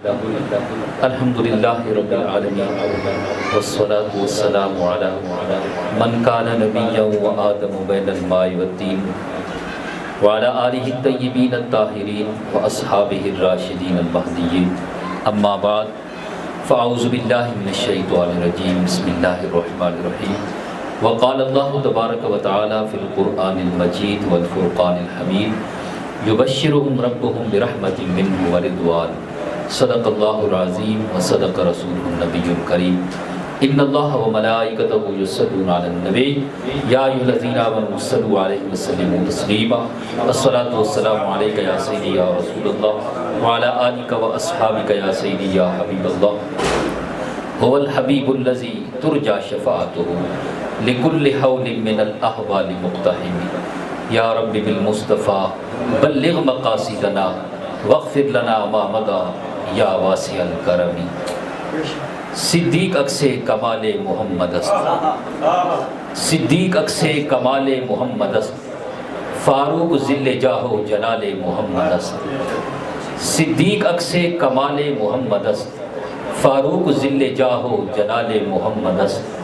الحمدللہ رب العالمین والصلاة والسلام علی من کان نبیا وآدم بین الماء والطین وعلی آلہ الطیبین الطاہرین واصحابہ الراشدین المہدیین اما بعد فاعوذ باللہ من الشیطان الرجیم بسم اللہ الرحمن الرحیم وقال اللہ تبارک وتعالی فی القرآن المجید والفرقان الحمید یبشرہم ربہم برحمت منہ ورضوان صدق اللہ العظیم وصدق رسولہ النبی الکریم ان اللہ وملائکتہ یصلون علی النبی یا ایھا الذین آمنوا صلوا علیہ وسلموا تسلیما الصلاۃ والسلام علیک یا سیدی یا رسول اللہ وعلی آلک واصحابک یا سیدی یا حبیب اللہ هو الحبیب الذی ترجى شفاعته لكل حول من الاحوال مقتحم یا رب بالمصطفیٰ بلغ مقاصدنا واغفر لنا ما مضى یا واسع الکرمی صدیق عکس کمال محمد است صدیق عکس کمال محمد است فاروق ذل جاہ و جلال محمد است صدیق عکس کمال محمد است فاروق ذل جاہ و جلال محمد است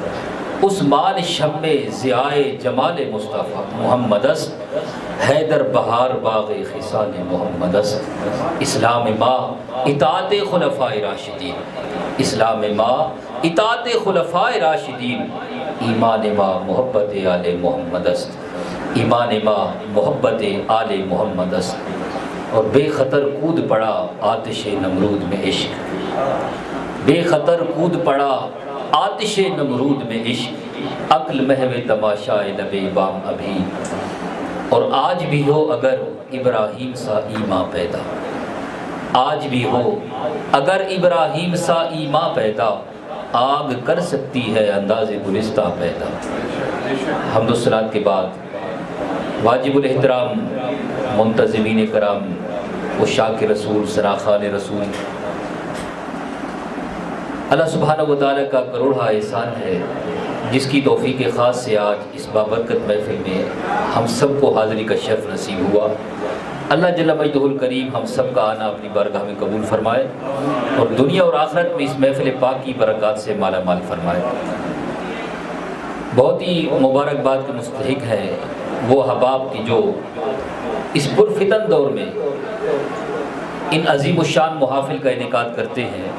عثمان شمع ضیاء جمال مصطفیٰ محمد است حیدر بہار باغ خصال محمد است اسلام ما اطاعت خلفاء راشدین اسلام ما اطاعت خلفاء راشدین ایمان ما محبت آل محمد است ایمان ما محبت آل محمد است اور بے خطر کود پڑا آتش نمرود میں عشق بے خطر کود پڑا آتش نمرود میں عشق عقل محو تماشائے لب بام ابھی اور آج بھی ہو اگر ابراہیم سا ایمان پیدا آج بھی ہو اگر ابراہیم سا ایمان پیدا آگ کر سکتی ہے انداز گلستہ پیدا حمد و صلات کے بعد واجب الاحترام منتظمین کرام عشاق رسول سراخان رسول اللہ سبحانہ و تعالیٰ کا کروڑہ احسان ہے جس کی توفیق خاص سے آج اس بابرکت محفل میں ہم سب کو حاضری کا شرف نصیب ہوا اللہ جل مجدہ الکریم ہم سب کا آنا اپنی بارگاہ میں قبول فرمائے اور دنیا اور آخرت میں اس محفل پاک کی برکات سے مالا مال فرمائے بہت ہی مبارکباد کے مستحق ہیں وہ احباب کی جو اس پرفتن دور میں ان عظیم الشان محافل کا انعقاد کرتے ہیں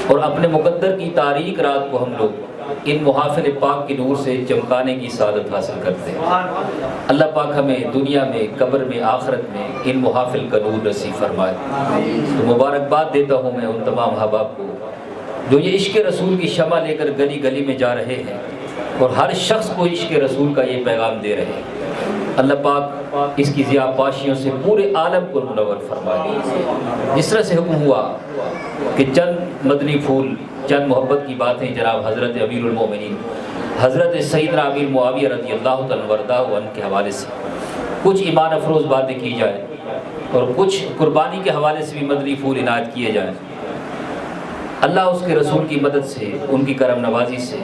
اور اپنے مقدر کی تاریک رات کو ہم لوگ ان محافل پاک کی نور سے چمکانے کی سعادت حاصل کرتے ہیں اللہ پاک ہمیں دنیا میں قبر میں آخرت میں ان محافل کا نور نصیب فرمائے تو مبارکباد دیتا ہوں میں ان تمام احباب کو جو یہ عشق رسول کی شمع لے کر گلی گلی میں جا رہے ہیں اور ہر شخص کو عشق رسول کا یہ پیغام دے رہے ہیں اللہ پاک اس کی ضیاء پاشیوں سے پورے عالم کو منور فرمائے جس طرح سے حکم ہوا کہ چند مدنی پھول چند محبت کی باتیں جناب حضرت امیر المومنین حضرت سیدنا امیر معاویہ رضی اللہ تعالیٰ عنہ کے حوالے سے کچھ ایمان افروز باتیں کی جائیں اور کچھ قربانی کے حوالے سے بھی مدنی پھول عنایت کیے جائیں اللہ اس کے رسول کی مدد سے ان کی کرم نوازی سے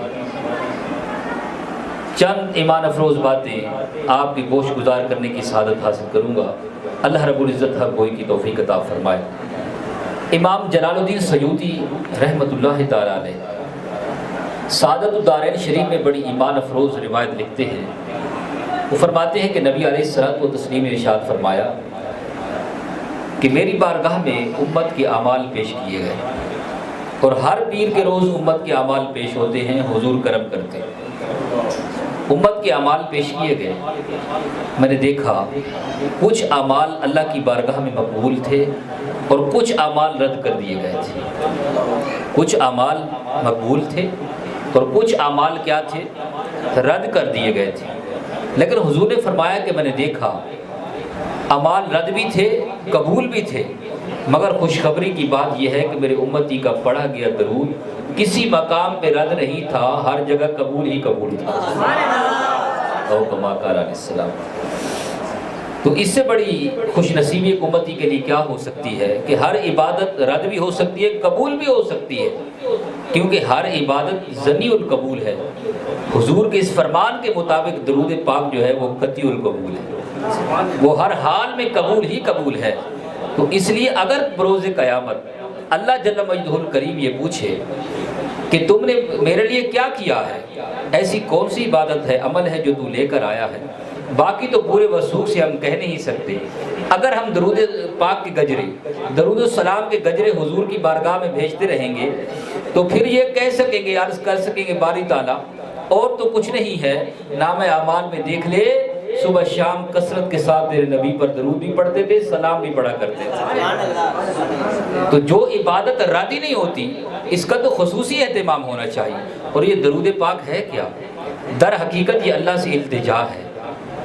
چند ایمان افروز باتیں آپ کی گوش گزار کرنے کی سعادت حاصل کروں گا اللہ رب العزت حق گوئی کی توفیق عطا فرمائے امام جلال الدین سیوطی رحمۃ اللہ تعالیٰ علیہ سعادت الدارین شریف میں بڑی ایمان افروز روایت لکھتے ہیں وہ فرماتے ہیں کہ نبی علیہ الصلوۃ والتسلیم نے ارشاد فرمایا کہ میری بارگاہ میں امت کے اعمال پیش کیے گئے اور ہر پیر کے روز امت کے اعمال پیش ہوتے ہیں حضور کرم کرتے ہیں امت کے اعمال پیش کیے گئے میں نے دیکھا کچھ اعمال اللہ کی بارگاہ میں مقبول تھے اور کچھ اعمال رد کر دیے گئے تھے کچھ اعمال مقبول تھے اور کچھ اعمال کیا تھے رد کر دیے گئے تھے لیکن حضور نے فرمایا کہ میں نے دیکھا اعمال رد بھی تھے قبول بھی تھے مگر خوشخبری کی بات یہ ہے کہ میرے امتی کا پڑھا گیا درود کسی مقام پہ رد نہیں تھا ہر جگہ قبول ہی قبول تھا او کما قال علیہ السلام تو اس سے بڑی خوش نصیبی ایک امتی کے لیے کیا ہو سکتی ہے کہ ہر عبادت رد بھی ہو سکتی ہے قبول بھی ہو سکتی ہے کیونکہ ہر عبادت ضنی القبول ہے حضور کے اس فرمان کے مطابق درود پاک جو ہے وہ قطعی القبول ہے وہ ہر حال میں قبول ہی قبول ہے تو اس لیے اگر بروز قیامت اللہ جل مجدہ الکریم یہ پوچھے کہ تم نے میرے لیے کیا کیا ہے، ایسی کون سی عبادت ہے، عمل ہے جو تو لے کر آیا ہے، باقی تو پورے وثوق سے ہم کہہ نہیں سکتے۔ اگر ہم درود پاک کے گجرے، درود السلام کے گجرے حضور کی بارگاہ میں بھیجتے رہیں گے تو پھر یہ کہہ سکیں گے، عرض کر سکیں گے باری تعالیٰ اور تو کچھ نہیں ہے، نام اعمال میں دیکھ لے صبح شام کثرت کے ساتھ تیرے نبی پر درود بھی پڑھتے تھے، سلام بھی پڑھا کرتے تھے۔ تو جو عبادت راضی نہیں ہوتی اس کا تو خصوصی اہتمام ہونا چاہیے۔ اور یہ درود پاک ہے کیا؟ در حقیقت یہ اللہ سے التجا ہے،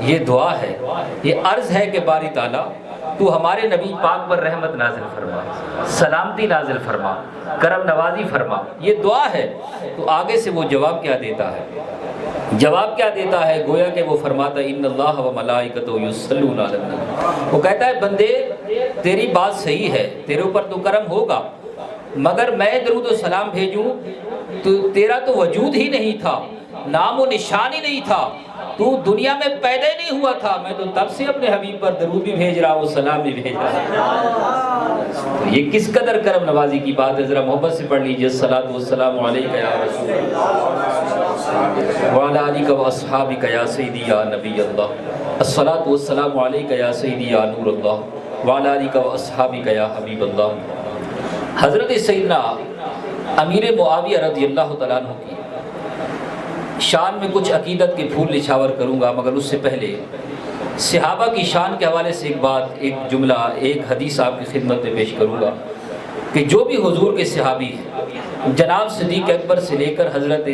یہ دعا ہے، یہ عرض ہے کہ باری تعالیٰ تو ہمارے نبی پاک پر رحمت نازل فرما، سلامتی نازل فرما، کرم نوازی فرما، یہ دعا ہے۔ تو آگے سے وہ جواب کیا دیتا ہے؟ جواب کیا دیتا ہے؟ گویا کہ وہ فرماتا ہے ان اللہ و ملائکتہ یصلون علی النبی، وہ کہتا ہے بندے تیری بات صحیح ہے، تیرے اوپر تو کرم ہوگا، مگر میں درود و سلام بھیجوں تو تیرا تو وجود ہی نہیں تھا، نام و نشان ہی نہیں تھا، تو دنیا میں پیدا ہی نہیں ہوا تھا، میں تو تب سے اپنے حبیب پر درود بھی بھیج رہا ہوں، سلام بھی بھیج رہا ہوں۔ تو یہ کس قدر کرم نوازی کی بات ہے، ذرا محبت سے پڑھ لیجیے، الصلاۃ والسلام علیک یا رسول اللہ وعلی آلک و اصحابک یا سیدی یا نبی اللہ، الصلاۃ والسلام علیک یا سیدی یا نور اللہ وعلی آلک و اصحابک یا حبیب اللہ۔ حضرت سیدنا امیر معاویہ رضی اللہ تعالیٰ عنہ کی شان میں کچھ عقیدت کے پھول نچھاور کروں گا، مگر اس سے پہلے صحابہ کی شان کے حوالے سے ایک بات، ایک جملہ، ایک حدیث آپ کی خدمت میں پیش کروں گا کہ جو بھی حضور کے صحابی ہیں، جناب صدیق اکبر سے لے کر حضرت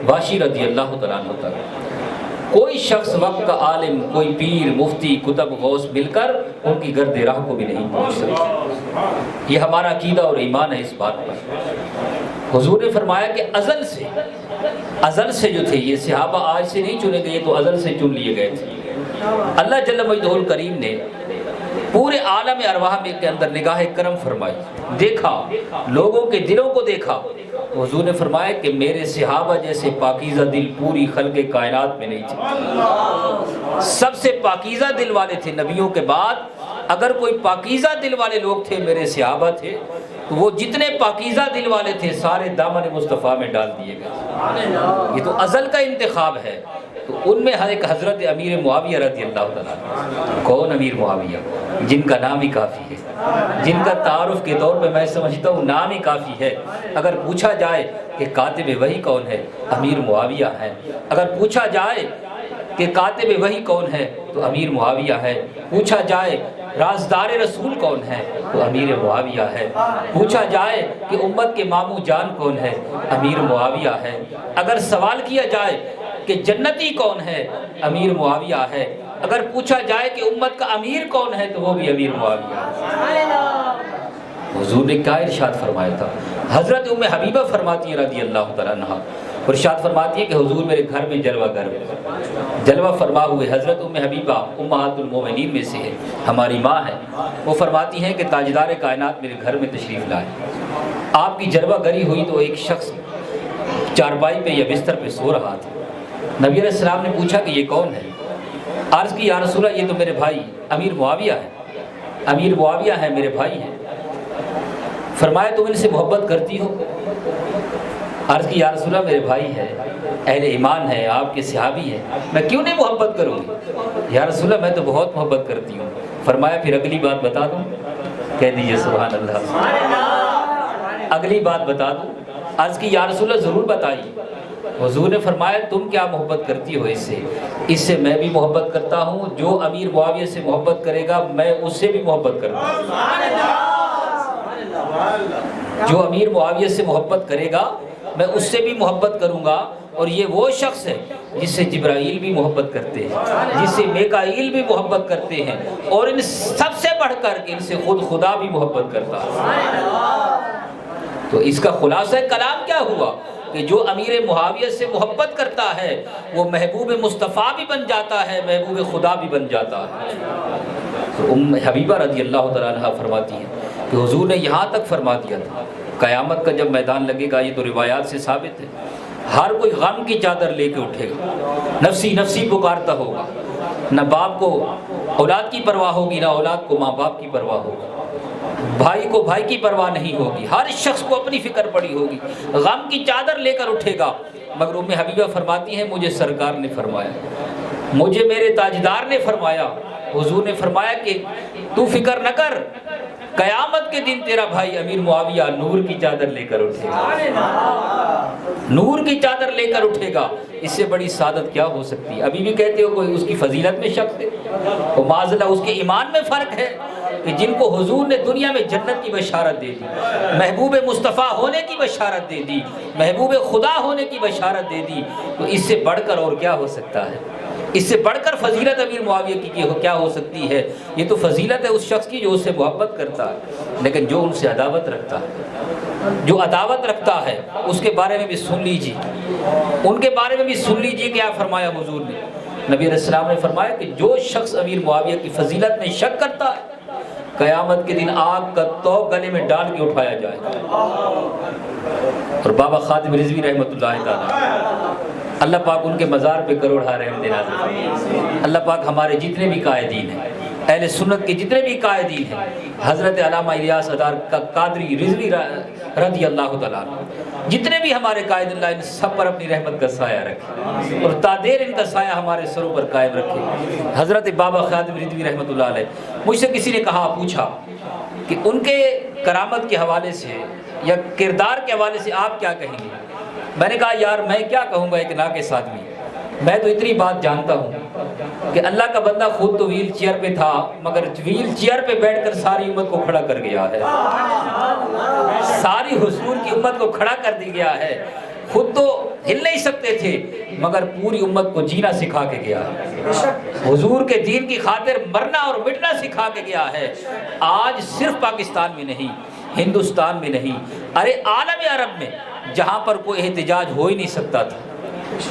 واشی رضی اللہ تعالیٰ عنہ تک، کوئی شخص وقت کا عالم، کوئی پیر، مفتی، کتب، غوث مل کر ان کی گرد راہ کو بھی نہیں پہنچ سکتے۔ یہ ہمارا عقیدہ اور ایمان ہے اس بات پر۔ حضور نے فرمایا کہ ازل سے جو تھے یہ صحابہ آج سے نہیں چنے گئے، تو ازل سے چن لیے گئے تھے۔ اللہ جل مجدہ الکریم نے پورے عالم ارواح میں کے اندر نگاہ کرم فرمائی، دیکھا، لوگوں کے دلوں کو دیکھا۔ حضور نے فرمایا کہ میرے صحابہ جیسے پاکیزہ دل پوری خلق کائنات میں نہیں تھے، سب سے پاکیزہ دل والے تھے نبیوں کے بعد۔ اگر کوئی پاکیزہ دل والے لوگ تھے میرے صحابہ تھے، تو وہ جتنے پاکیزہ دل والے تھے سارے دامن مصطفیٰ میں ڈال دیے گئے۔ یہ تو ازل کا انتخاب ہے۔ تو ان میں ہر ایک حضرت امیر معاویہ رضی اللہ تعالیٰ عنہ۔ کون امیر معاویہ؟ جن کا نام ہی کافی ہے، جن کا تعارف کے طور پہ میں سمجھتا ہوں نام ہی کافی ہے۔ اگر پوچھا جائے کہ کاتب وحی کون ہے، امیر معاویہ ہے۔ اگر پوچھا جائے کہ کاتب وحی کون ہے تو امیر معاویہ ہے۔ پوچھا جائے رازدار رسول کون ہے تو امیر معاویہ ہے۔ پوچھا جائے کہ امت کے ماموں جان کون ہے، امیر معاویہ ہے۔ اگر سوال کیا جائے کہ جنتی کون ہے، امیر معاویہ ہے۔ اگر پوچھا جائے کہ امت کا امیر کون ہے تو وہ بھی امیر معاویہ ہے۔ حضور نے کیا ارشاد فرمایا تھا؟ حضرت ام حبیبہ فرماتی ہے رضی اللہ تعالیٰ عنہ، ارشاد فرماتی ہے کہ حضور میرے گھر میں جلوہ گر جلوہ فرما ہوئے۔ حضرت ام حبیبہ امہات المومنین میں سے ہے، ہماری ماں ہے۔ وہ فرماتی ہیں کہ تاجدار کائنات میرے گھر میں تشریف لائے، آپ کی جلوہ گری ہوئی تو ایک شخص چارپائی پہ یا بستر پہ سو رہا تھا۔ نبی علیہ السلام نے پوچھا کہ یہ کون ہے؟ عرض کی یا رسول اللہ یہ تو میرے بھائی امیر معاویہ ہے، امیر معاویہ ہے، میرے بھائی ہیں۔ فرمایا تم ان سے محبت کرتی ہو؟ عرض کی یا رسول اللہ میرے بھائی ہے، اہل ایمان ہے، آپ کے صحابی ہیں، میں کیوں نہیں محبت کروں گی؟ یا رسول اللہ میں تو بہت محبت کرتی ہوں۔ فرمایا پھر اگلی بات بتا دوں؟ کہہ دیجئے سبحان اللہ، اگلی بات بتا دوں؟ عرض کی یا رسول اللہ ضرور بتائیے۔ حضور نے فرمایا تم کیا محبت کرتی ہو اس سے میں بھی محبت کرتا ہوں، جو امیر معاویہ سے محبت کرے گا میں اس سے بھی محبت کرتا ہوں۔ جو امیر معاویہ سے محبت کرے گا میں اس سے بھی محبت کروں گا، اور یہ وہ شخص ہے جس سے جبرائیل بھی محبت کرتے ہیں، جس سے میکائیل بھی محبت کرتے ہیں، اور ان سب سے بڑھ کر ان سے خود خدا بھی محبت کرتا ہے۔ تو اس کا خلاصہ کلام کیا ہوا کہ جو امیر معاویہ سے محبت کرتا ہے وہ محبوب مصطفیٰ بھی بن جاتا ہے، محبوب خدا بھی بن جاتا ہے۔ تو ام حبیبہ رضی اللہ تعالیٰ عنہ فرماتی ہیں کہ حضور نے یہاں تک فرما دیا تھا قیامت کا جب میدان لگے گا، یہ تو روایات سے ثابت ہے، ہر کوئی غم کی چادر لے کے اٹھے گا، نفسی نفسی پکارتا ہوگا، نہ باپ کو اولاد کی پرواہ ہوگی، نہ اولاد کو ماں باپ کی پرواہ ہوگی، بھائی کو بھائی کی پرواہ نہیں ہوگی، ہر شخص کو اپنی فکر پڑی ہوگی، غم کی چادر لے کر اٹھے گا۔ مگر ام حبیبہ فرماتی ہیں مجھے سرکار نے فرمایا، مجھے میرے تاجدار نے فرمایا، حضور نے فرمایا کہ تو فکر نہ کر، قیامت کے دن تیرا بھائی امیر معاویہ نور کی چادر لے کر اٹھے گا، نور کی چادر لے کر اٹھے گا۔ اس سے بڑی سعادت کیا ہو سکتی ہے؟ ابھی بھی کہتے ہو کوئی اس کی فضیلت میں شک ہے، وہ معاذ اللہ اس کے ایمان میں فرق ہے کہ جن کو حضور نے دنیا میں جنت کی بشارت دے دی، محبوب مصطفیٰ ہونے کی بشارت دے دی، محبوب خدا ہونے کی بشارت دے دی، تو اس سے بڑھ کر اور کیا ہو سکتا ہے؟ اس سے بڑھ کر فضیلت امیر معاویہ کی کیا ہو سکتی ہے؟ یہ تو فضیلت ہے اس شخص کی جو اس سے محبت کرتا ہے، لیکن جو ان سے عداوت رکھتا ہے، جو عداوت رکھتا ہے اس کے بارے میں بھی سن لیجیے، ان کے بارے میں بھی سن لیجیے کیا فرمایا حضور نے۔ نبی علیہ السلام نے فرمایا کہ جو شخص امیر معاویہ کی فضیلت میں شک کرتا ہے قیامت کے دن آگ کا توق گلے میں ڈال کے اٹھایا جائے گا۔ اور بابا خادم رضوی رحمۃ اللہ تعالیٰ، اللہ پاک ان کے مزار پہ کروڑہا رحمت نازل فرمائے۔ اللہ پاک ہمارے جتنے بھی قائدین ہیں، اہل سنت کے جتنے بھی قائدین ہیں، حضرت علامہ الیاس ادار قادری رضوی رضی اللہ تعالیٰ عنہ، جتنے بھی ہمارے قائد اللہ ان سب پر اپنی رحمت کا سایہ رکھے اور تادیر ان کا سایہ ہمارے سروں پر قائم رکھے۔ حضرت بابا خادم رضوی رحمۃ اللہ علیہ، مجھ سے کسی نے پوچھا کہ ان کے کرامت کے حوالے سے یا کردار کے حوالے سے آپ کیا کہیں گے؟ میں نے کہا یار میں کیا کہوں گا ایک ناقص آدمی، میں تو اتنی بات جانتا ہوں کہ اللہ کا بندہ خود تو ویل چیئر پہ تھا، مگر ویل چیئر پہ بیٹھ کر ساری امت کو کھڑا کر گیا ہے، ساری حضور کی امت کو کھڑا کر دی گیا ہے۔ خود تو ہل نہیں سکتے تھے مگر پوری امت کو جینا سکھا کے گیا ہے، حضور کے دین کی خاطر مرنا اور مٹنا سکھا کے گیا ہے۔ آج صرف پاکستان میں نہیں، ہندوستان میں نہیں، ارے عالم عرب میں جہاں پر کوئی احتجاج ہو ہی نہیں سکتا تھا،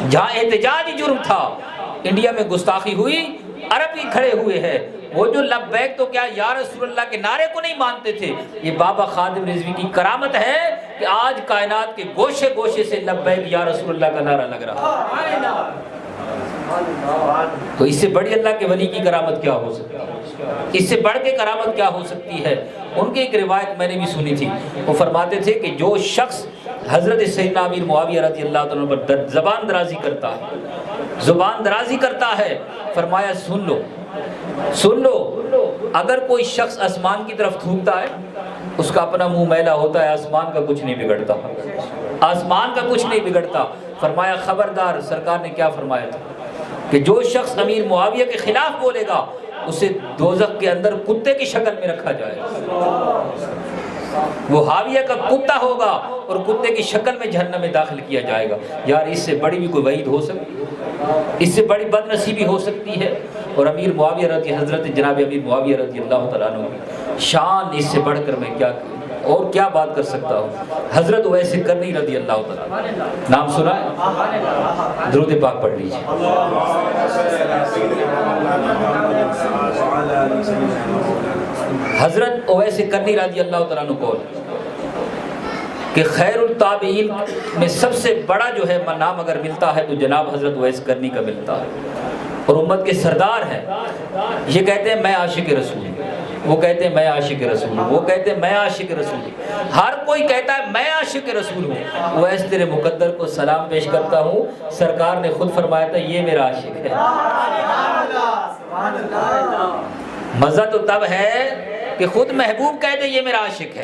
جہاں احتجاج ہی جرم تھا، انڈیا میں گستاخی ہوئی، عرب ہی کھڑے ہوئے ہیں، وہ جو لبیک تو کیا یا رسول اللہ کے نعرے کو نہیں مانتے تھے۔ یہ بابا خادم رضوی کی کرامت ہے کہ آج کائنات کے گوشے گوشے سے لبیک یا رسول اللہ کا نعرہ لگ رہا ہے۔ تو اس سے بڑی اللہ کے ولی کی کرامت کیا ہو سکتی ہے؟ اس سے بڑھ کے کرامت کیا ہو سکتی ہے؟ ان کی ایک روایت میں نے بھی سنی تھی، وہ فرماتے تھے کہ جو شخص حضرت سیدنا امیر معاویہ رضی اللہ تعالیٰ عنہ پر زبان درازی کرتا ہے، زبان درازی کرتا ہے، فرمایا سن لو، اگر کوئی شخص آسمان کی طرف تھوکتا ہے اس کا اپنا منہ میلا ہوتا ہے، آسمان کا کچھ نہیں بگڑتا، آسمان کا کچھ نہیں بگڑتا۔ فرمایا خبردار، سرکار نے کیا فرمایا تھا کہ جو شخص امیر معاویہ کے خلاف بولے گا اسے دوزخ کے اندر کتے کی شکل میں رکھا جائے گا، وہ حاویہ کا کتا ہوگا اور کتے کی شکل میں جہنم میں داخل کیا جائے گا۔ یار اس سے بڑی بھی کوئی وعید ہو سکتی ہے؟ اس سے بڑی بد نصیبی ہو سکتی ہے؟ اور امیر معاویہ رضی حضرت جناب امیر معاویہ رضی اللہ تعالیٰ عنہ کی شان اس سے بڑھ کر میں اور کیا بات کر سکتا ہوں؟ حضرت اویس کرنی رضی اللہ تعالیٰ، نام سنا ہے؟ درود پاک پڑھ لیجیے۔ حضرت اویس کرنی رضی اللہ تعالیٰ عنہ کو کہ خیر التابعین میں سب سے بڑا جو ہے نام اگر ملتا ہے تو جناب حضرت اویس کرنی کا ملتا ہے، اور امت کے سردار ہیں۔ یہ کہتے ہیں میں عاشق رسول ہوں، وہ کہتے ہیں میں عاشق رسول ہوں، وہ کہتے ہیں میں عاشق رسول ہوں، ہر کوئی کہتا ہے میں عاشق رسول ہوں۔ وہ ایسے تیرے مقدر کو سلام پیش کرتا ہوں، سرکار نے خود فرمایا تھا یہ میرا عاشق ہے۔ مزہ تو تب ہے کہ خود محبوب کہتے یہ میرا عاشق ہے،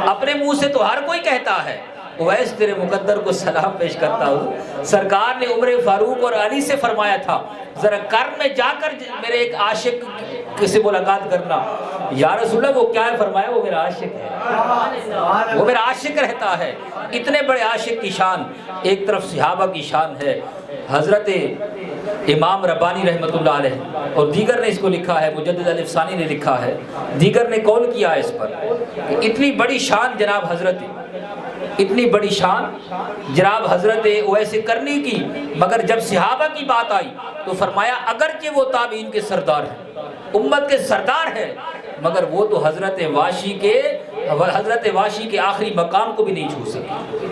اپنے منہ سے تو ہر کوئی کہتا ہے اویس تیرے مقدر کو سلام پیش کرتا ہوں۔ سرکار نے عمر فاروق اور علی سے فرمایا تھا ذرا کرم میں جا کر میرے ایک عاشق سے ملاقات کرنا۔ یا رسول اللہ وہ کیا ہے؟ فرمایا وہ میرا عاشق ہے، وہ میرا عاشق رہتا ہے۔ اتنے بڑے عاشق کی شان، ایک طرف صحابہ کی شان ہے، حضرت امام ربانی رحمۃ اللہ علیہ اور دیگر نے اس کو لکھا ہے، مجدد الف ثانی نے لکھا ہے، دیگر نے قول کیا ہے اس پر کہ اتنی بڑی شان جناب اتنی بڑی شان جناب حضرت اویس کرنی کی، مگر جب صحابہ کی بات آئی تو فرمایا اگرچہ وہ تابعین کے سردار ہیں، امت کے سردار ہیں، مگر وہ تو حضرت واشی کے آخری مقام کو بھی نہیں چھو سکے،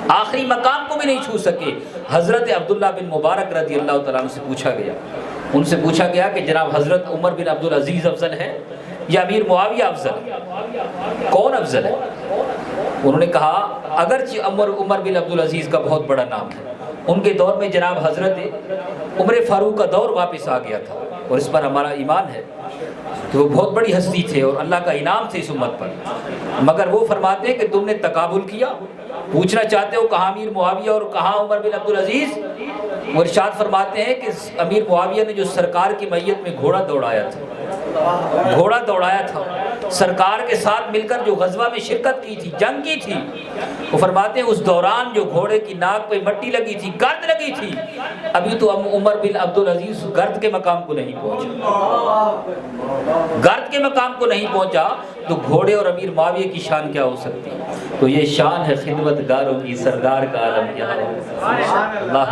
آخری مقام کو بھی نہیں چھو سکے۔ حضرت عبداللہ بن مبارک رضی اللہ تعالیٰ عنہ سے پوچھا گیا، ان سے پوچھا گیا کہ جناب حضرت عمر بن عبدالعزیز افضل ہے یا امیر معاویہ افضل ہے؟ کون افضل ہے؟ انہوں نے کہا اگرچہ عمر بن عبدالعزیز کا بہت بڑا نام ہے، ان کے دور میں جناب حضرت عمر فاروق کا دور واپس آ گیا تھا، اور اس پر ہمارا ایمان ہے کہ وہ بہت بڑی ہستی تھے اور اللہ کا انعام تھے اس امت پر، مگر وہ فرماتے ہیں کہ تم نے تقابل کیا، پوچھنا چاہتے ہو کہاں امیر معاویہ اور کہاں عمر بن عبدالعزیز؟ وہ ارشاد فرماتے ہیں کہ امیر معاویہ نے جو سرکار کی میت میں گھوڑا دوڑایا تھا، سرکار کے ساتھ مل کر جو غزوہ میں شرکت کی تھی، جنگ کی تھی، وہ فرماتے ہیں اس دوران جو گھوڑے کی ناک پہ مٹی لگی تھی، گرد لگی تھی، ابھی تو عمر بن عبدالعزیز گرد کے مقام کو نہیں پہنچا، تو گھوڑے اور امیر معاویہ کی شان کیا ہو سکتی؟ تو یہ شان ہے خدمت گاروں کی، سردار کا عالم کیا ہے۔ اللہ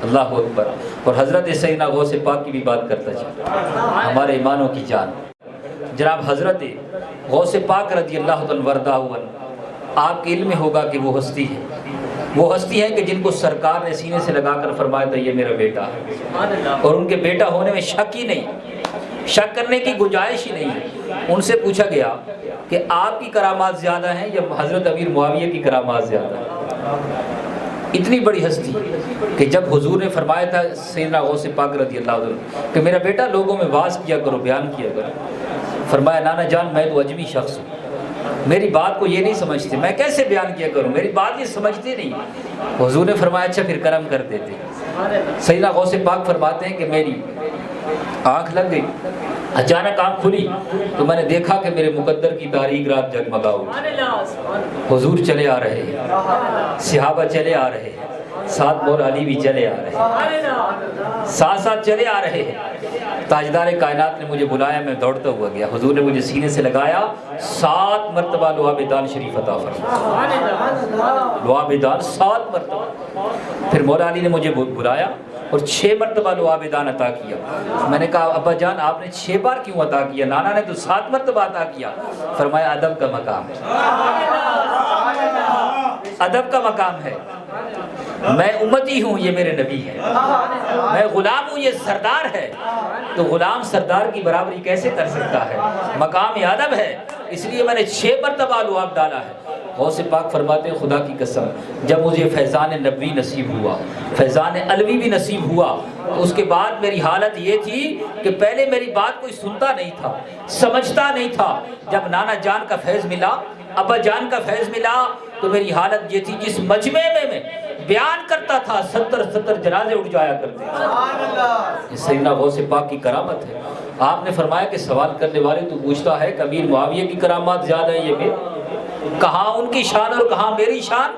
اللہ اکبر۔ اور حضرت سیدنا غوث پاک کی بھی بات کرتا چاہتا، ہمارے ایمانوں کی جان جناب حضرت غوث پاک رضی اللہ عنہ وردہ آپ کے علم میں ہوگا کہ وہ ہستی ہے کہ جن کو سرکار نے سینے سے لگا کر فرمایا تھا یہ میرا بیٹا ہے، اور ان کے بیٹا ہونے میں شک ہی نہیں، شک کرنے کی گنجائش ہی نہیں ہے۔ ان سے پوچھا گیا کہ آپ کی کرامات زیادہ ہیں یا حضرت امیر معاویہ کی کرامات زیادہ ہیں؟ اتنی بڑی ہستی کہ جب حضور نے فرمایا تھا سیدنا غوث پاک رضی اللہ عنہ کہ میرا بیٹا لوگوں میں واعظ کیا کرو، بیان کیا کرو، فرمایا نانا جان میں تو اجمی شخص ہوں، میری بات کو یہ نہیں سمجھتے، میں کیسے بیان کیا کروں، میری بات یہ سمجھتے نہیں۔ حضور نے فرمایا اچھا پھر کرم کر دیتے۔ سیدنا غوث پاک فرماتے ہیں کہ میری آنکھ لگ گئی، اچانک آنکھ کھلی تو میں نے دیکھا کہ میرے مقدر کی تاریک رات جگمگا اٹھی، حضور چلے آ رہے ہیں، صحابہ چلے آ رہے ہیں، ساتھ مولا علی بھی چلے آ رہے ہیں، ساتھ چلے آ رہے ہیں۔ تاجدار کائنات نے مجھے بلایا، میں دوڑتا ہوا گیا، حضور نے مجھے سینے سے لگایا، 7 مرتبہ لعاب دان شریف عطا فرمایا، لعاب دان 7 مرتبہ۔ پھر مولا علی نے مجھے بلایا اور 6 مرتبہ لعاب دان عطا کیا۔ میں نے کہا ابا جان آپ نے 6 بار کیوں عطا کیا؟ نانا نے تو 7 مرتبہ عطا کیا۔ فرمایا ادب کا مقام ہے، ادب کا مقام ہے، میں امتی ہوں یہ میرے نبی ہے، میں غلام ہوں یہ سردار ہے، تو غلام سردار کی برابری کیسے کر سکتا ہے؟ مقام ادب ہے، اس لیے میں نے 6 مرتبہ لعاب ڈالا ہے۔ غوث پاک فرماتے ہیں خدا کی قسم جب مجھے فیضان نبوی نصیب ہوا، فیضان علوی بھی نصیب ہوا، تو اس کے بعد میری حالت یہ تھی کہ پہلے میری بات کوئی سنتا نہیں تھا، سمجھتا نہیں تھا۔ جب نانا جان کا فیض ملا، ابا جان کا فیض ملا، تو میری حالت یہ تھی جس مجمع میں بیان کرتا تھا 70 جنازے اٹھ جایا کرتے تھے۔ یہ سیدنا غوث پاک کی کرامت ہے۔ آپ نے فرمایا کہ سوال کرنے والے تو پوچھتا ہے کہ امیر معاویہ کی کرامات زیادہ ہیں یہ میرے، کہاں ان کی شان اور کہاں میری شان؟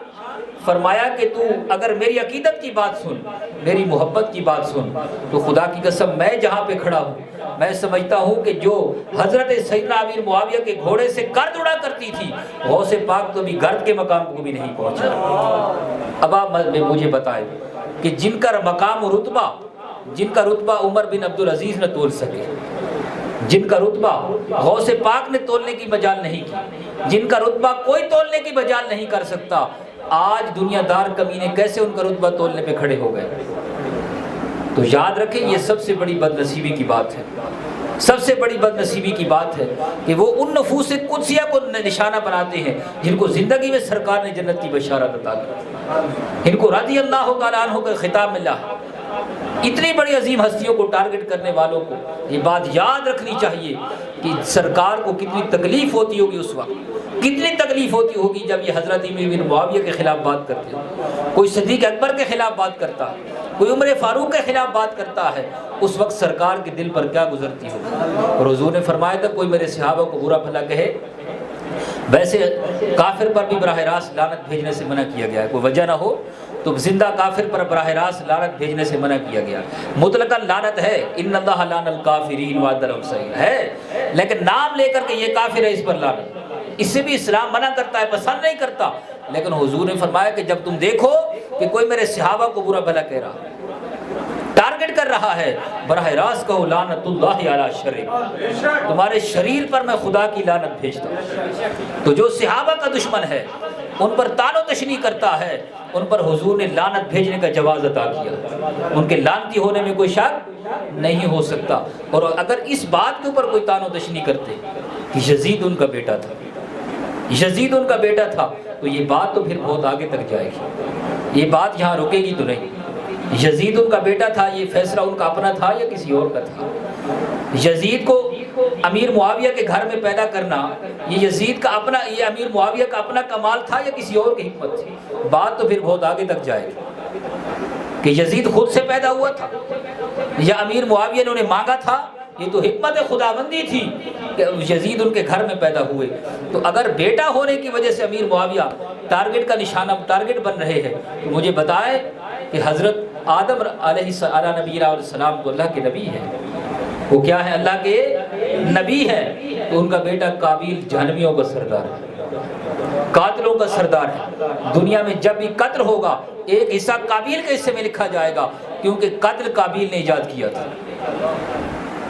فرمایا کہ تو اگر میری عقیدت کی بات سن، میری محبت کی بات سن، تو خدا کی قسم میں جہاں پہ کھڑا ہوں میں سمجھتا ہوں کہ جو حضرت سیدنا امیر معاویہ کے گھوڑے سے گرد اڑا کرتی تھی، غوث پاک تو بھی گرد کے مقام کو بھی نہیں پہنچا۔ اب آپ مجھے بتائیں کہ جن کا مقام و رتبہ عمر بن عبدالعزیز نہ تول سکے، جن کا رتبہ غوث پاک نے تولنے کی مجال نہیں کی، جن کا رتبہ کوئی تولنے کی مجال نہیں کر سکتا، آج دنیا دار کمینے کیسے ان کا رتبہ تولنے پہ کھڑے ہو گئے؟ تو یاد رکھیں یہ سب سے بڑی بد نصیبی کی بات ہے، سب سے بڑی بد نصیبی کی بات ہے کہ وہ ان نفوس قدسیہ کو نشانہ بناتے ہیں جن کو زندگی میں سرکار نے جنت کی بشارت عطا کی، ان کو رضی اللہ تعالیٰ عنہ کا خطاب ملا۔ اتنی بڑی عظیم ہستیوں کو ٹارگٹ کرنے والوں کو یہ بات یاد رکھنی چاہیے کہ سرکار کو کتنی تکلیف ہوتی ہوگی اس وقت، کتنی تکلیف ہوتی ہوگی جب یہ حضرت امیر بن معاویہ کے خلاف بات کرتے ہیں، کوئی صدیق اکبر کے خلاف بات کرتا ہے، کوئی عمر فاروق کے خلاف بات کرتا ہے، اس وقت سرکار کے دل پر کیا گزرتی ہوگی۔ اور حضور نے فرمایا تھا کوئی میرے صحابہ کو برا بھلا کہے، ویسے کافر پر بھی براہ راست لعنت بھیجنے سے منع کیا گیا ہے، کوئی وجہ نہ ہو تو زندہ کافر پر براہ راست لعنت بھیجنے سے منع کیا گیا، مطلقاً لعنت ہے، ان اللہ لعن الکافرین وعد لهم صحیح ہے، لیکن نام لے کر کہ یہ کافر ہے اس پر لعنت، اس سے بھی اسلام منع کرتا ہے، پسند نہیں کرتا۔ لیکن حضور نے فرمایا کہ جب تم دیکھو کہ کوئی میرے صحابہ کو برا بھلا کہہ رہا، ٹارگٹ کر رہا ہے، براہ راست کہو لعنت اللہ علی شریر، تمہارے شریر پر میں خدا کی لعنت بھیجتا ہوں۔ تو جو صحابہ کا دشمن ہے ان پر طعن و تشنیع کرتا ہے، ان پر حضور نے لعنت بھیجنے کا جواز عطا کیا، ان کے لعنتی ہونے میں کوئی شک نہیں ہو سکتا۔ اور اگر اس بات کے اوپر کوئی طعن و تشنیع کرتے کہ یزید ان کا بیٹا تھا، یزید ان کا بیٹا تھا، تو یہ بات تو پھر بہت آگے تک جائے گی، یہ بات یہاں رکے گی تو نہیں۔ یزید ان کا بیٹا تھا، یہ فیصلہ ان کا اپنا تھا یا کسی اور کا تھا؟ یزید کو امیر معاویہ کے گھر میں پیدا کرنا، یہ یزید کا اپنا، یہ امیر معاویہ کا اپنا کمال تھا یا کسی اور کی حکمت تھی؟ بات تو پھر بہت آگے تک جائے گی کہ یزید خود سے پیدا ہوا تھا یا امیر معاویہ نے انہیں مانگا تھا۔ یہ تو حکمت خداوندی تھی کہ یزید ان کے گھر میں پیدا ہوئے۔ تو اگر بیٹا ہونے کی وجہ سے امیر معاویہ ٹارگٹ کا نشانہ، ٹارگٹ بن رہے ہیں، تو مجھے بتائے کہ حضرت آدم علیہ نبی السلام تو اللہ کے نبی ہیں، وہ کیا ہے؟ اللہ کے نبی ہے۔ تو ان کا بیٹا قابیل جہنمیوں کا سردار ہے، قاتلوں کا سردار ہے۔ دنیا میں جب بھی قتل ہوگا ایک حصہ قابیل کے حصے میں لکھا جائے گا، کیونکہ قتل قابیل نے ایجاد کیا تھا۔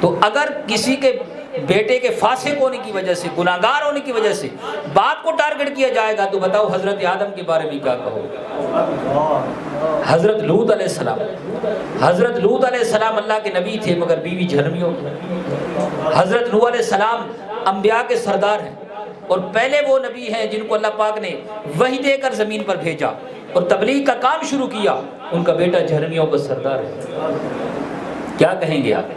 تو اگر کسی کے بیٹے کے فاسق ہونے کی وجہ سے، گناہگار ہونے کی وجہ سے باپ کو ٹارگٹ کیا جائے گا، تو بتاؤ حضرت آدم کے بارے میں کیا کہو؟ حضرت لوط علیہ السلام، حضرت لوط علیہ السلام اللہ کے نبی تھے مگر بیوی جہنمیوں کی۔ حضرت نوح علیہ السلام انبیاء کے سردار ہیں، اور پہلے وہ نبی ہیں جن کو اللہ پاک نے وحی دے کر زمین پر بھیجا اور تبلیغ کا کام شروع کیا۔ ان کا بیٹا جہنمیوں کا سردار ہے، کیا کہیں گے آپ؟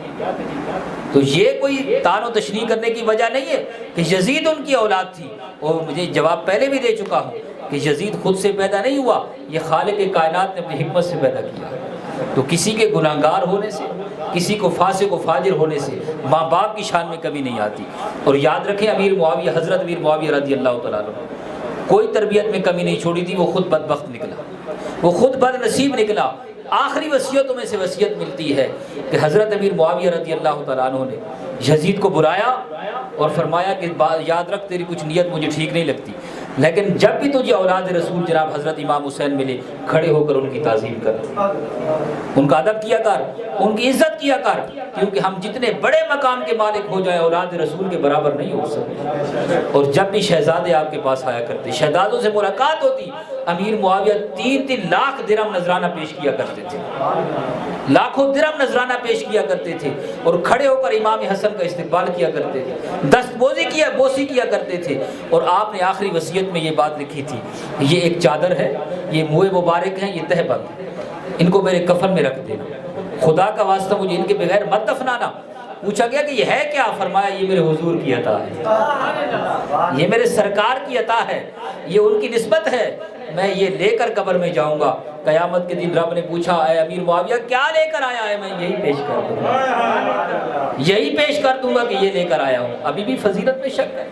تو یہ کوئی طعن و تشنیع کرنے کی وجہ نہیں ہے کہ یزید ان کی اولاد تھی، اور مجھے جواب پہلے بھی دے چکا ہوں کہ یزید خود سے پیدا نہیں ہوا، یہ خالق کائنات نے اپنی حکمت سے پیدا کیا۔ تو کسی کے گناہگار ہونے سے، کسی کو فاسق و فاجر ہونے سے ماں باپ کی شان میں کمی نہیں آتی۔ اور یاد رکھیں امیر معاویہ، حضرت امیر معاویہ رضی اللہ تعالیٰ عنہ کوئی تربیت میں کمی نہیں چھوڑی تھی، وہ خود بدبخت نکلا، وہ خود بد نصیب نکلا۔ آخری وصیتوں میں سے وصیت ملتی ہے کہ حضرت امیر معاویہ رضی اللہ تعالیٰ عنہ نے یزید کو بلایا اور فرمایا کہ یاد رکھ تیری کچھ نیت مجھے ٹھیک نہیں لگتی، لیکن جب بھی تجھے اولاد رسول جناب حضرت امام حسین ملے، کھڑے ہو کر ان کی تعظیم کر، ان کا ادب کیا کر، ان کی عزت کیا کر، کیونکہ ہم جتنے بڑے مقام کے مالک ہو جائیں اولاد رسول کے برابر نہیں ہو سکتے۔ اور جب بھی شہزادے آپ کے پاس آیا کرتے، شہزادوں سے ملاقات ہوتی، امیر معاویہ 3 لاکھ درہم نذرانہ پیش کیا کرتے تھے، لاکھوں درہم نذرانہ پیش کیا کرتے تھے، اور کھڑے ہو کر امام حسن کا استقبال کیا کرتے تھے، بوسی کیا کرتے تھے۔ اور آپ نے آخری وصیت میں یہ بات لکھی تھی، یہ ایک چادر ہے، یہ منہ مبارک ہیں، یہ تہ بند، ان کو میرے کفن میں رکھ دینا، خدا کا واسطہ مجھے ان کے بغیر مت دفنانا۔ پوچھا گیا کہ یہ ہے کیا؟ فرمایا یہ میرے حضور کی عطا ہے، یہ میرے سرکار کی عطا ہے، یہ ان کی نسبت ہے، میں یہ لے کر قبر میں جاؤں گا۔ قیامت کے دن رب نے پوچھا اے امیر معاویہ کیا لے کر آیا ہے؟ میں یہی پیش کر دوں گا، یہی پیش کر دوں گا کہ یہ لے کر آیا ہوں۔ ابھی بھی فضیلت میں شک ہے،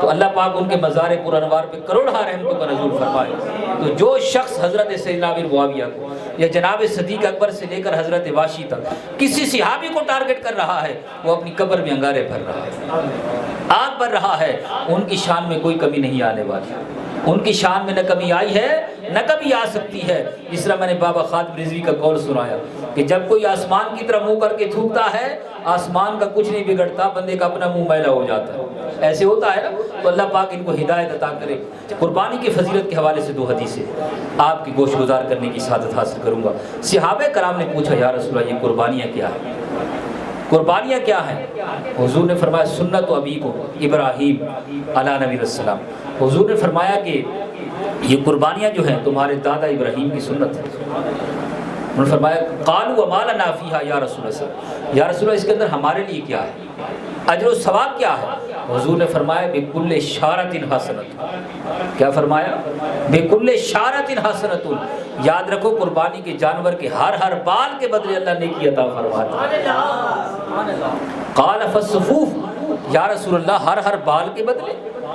تو اللہ پاک ان کے مزار پر انوار پہ کروڑہ رحمتوں کا نزول فرمائے۔ تو جو شخص حضرت سیدنا امیر معاویہ کو یا جناب صدیق اکبر سے لے کر حضرت واشی تک کسی صحابی کو ٹارگٹ کر رہا ہے، وہ اپنی قبر میں انگارے بھر رہا ہے، آگ بھر رہا ہے۔ ان کی شان میں کوئی کمی نہیں آنے والی، ان کی شان میں نہ کمی آئی ہے نہ کبھی آ سکتی ہے۔ جس طرح میں نے بابا خادم رضوی کا قول سنایا کہ جب کوئی آسمان کی طرف منہ کر کے تھوکتا ہے، آسمان کا کچھ نہیں بگڑتا، بندے کا اپنا منہ میلا ہو جاتا ہے، ایسے ہوتا ہے نا۔ تو اللہ پاک ان کو ہدایت عطا کرے۔ قربانی کی فضیلت کے حوالے سے 2 حدیثیں آپ کی گوش گزار کرنے کی سعادت حاصل کروں گا۔ صحابہ کرام نے پوچھا یا رسول اللہ یہ قربانیاں کیا ہیں؟ قربانیاں کیا ہیں؟ حضور نے فرمایا سنت ابیکم ابراہیم علیہ نبی السلام۔ حضور نے فرمایا کہ یہ قربانیاں جو ہیں تمہارے دادا ابراہیم کی سنت ہے۔ انہوں نے فرمایا قالوا وما لنا فیہا یا رسول اللہ، یا رسول اللہ اس کے اندر ہمارے لیے کیا ہے، اجر و ثواب کیا ہے؟ حضور نے فرمایا بکل شارۃ حسنۃ۔ کیا فرمایا؟ بکل شارۃ حسنۃ۔ یاد رکھو قربانی کے جانور کے ہر بال کے بدلے اللہ نیکی عطا فرماتا ہے۔ قال فالصفوف، یا رسول اللہ ہر بال کے بدلے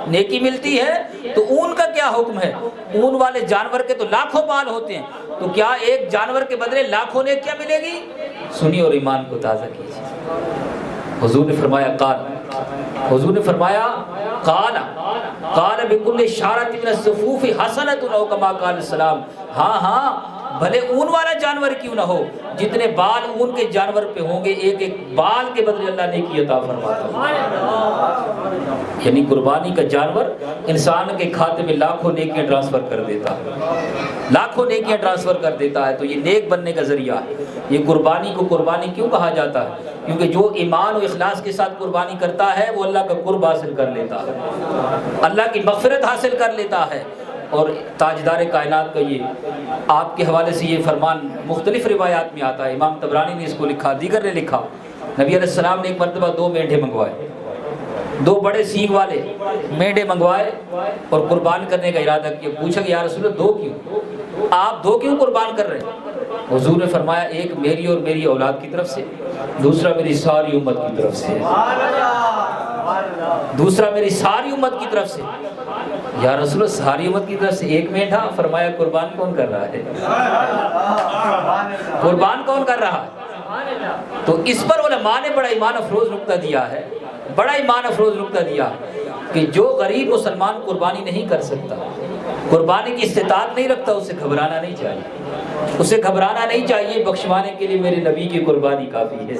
نیکی ملتی ہے، تو اون کا کیا حکم ہے؟ اون والے جانور کے تو لاکھوں بال ہوتے ہیں، تو کیا ایک جانور کے بدلے لاکھوں نے کیا ملے گی؟ سنی اور ایمان کو تازہ کیجیے۔ حضور نے فرمایا حضور نے فرمایا قال بكل شارۃ من الصفوف حسنۃ او کما قال السلام۔ ہاں بھلے اون والا جانور کیوں نہ ہو، جتنے بال اون کے جانور پہ ہوں گے ایک بال کے بدلے اللہ نیکی عطا فرماتا ہے۔ یعنی قربانی کا جانور انسان کے کھاتے میں لاکھوں نیکیاں ٹرانسفر کر دیتا ہے، لاکھوں نیکیاں ٹرانسفر کر دیتا ہے۔ تو یہ نیک بننے کا ذریعہ ہے۔ یہ قربانی کو قربانی کیوں کہا جاتا ہے؟ کیونکہ جو ایمان و اخلاص کے ساتھ قربانی کرتا ہے وہ اللہ کا قرب حاصل کر لیتا ہے، اللہ کی مغفرت حاصل کر لیتا ہے۔ اور تاجدار کائنات کا یہ آپ کے حوالے سے یہ فرمان مختلف روایات میں آتا ہے۔ امام طبرانی نے اس کو لکھا، دیگر نے لکھا، نبی علیہ السلام نے ایک مرتبہ 2 مینڈھے منگوائے، 2 بڑے سینگ والے مینڈھے منگوائے اور قربان کرنے کا ارادہ کیا۔ پوچھا کہ یا رسول اللہ 2 کیوں؟ آپ 2 کیوں قربان کر رہے ہیں؟ حضور نے فرمایا ایک میری اور میری اولاد کی طرف سے، دوسرا میری ساری امت کی طرف سے، دوسرا میری ساری امت کی طرف سے۔ یا رسول اللہ ساری امت کی طرف سے ایک مینڈھا؟ فرمایا قربان کون کر رہا ہے؟ قربان کون کر رہا ہے؟ تو اس پر علماء نے بڑا ایمان افروز نکتہ دیا ہے، بڑا ایمان افروز نکتہ دیا کہ جو غریب مسلمان قربانی نہیں کر سکتا، قربانی کی استطاعت نہیں رکھتا، اسے گھبرانا نہیں چاہیے، اسے گھبرانا نہیں چاہیے۔ بخشوانے کے لیے میرے نبی کی قربانی کافی ہے۔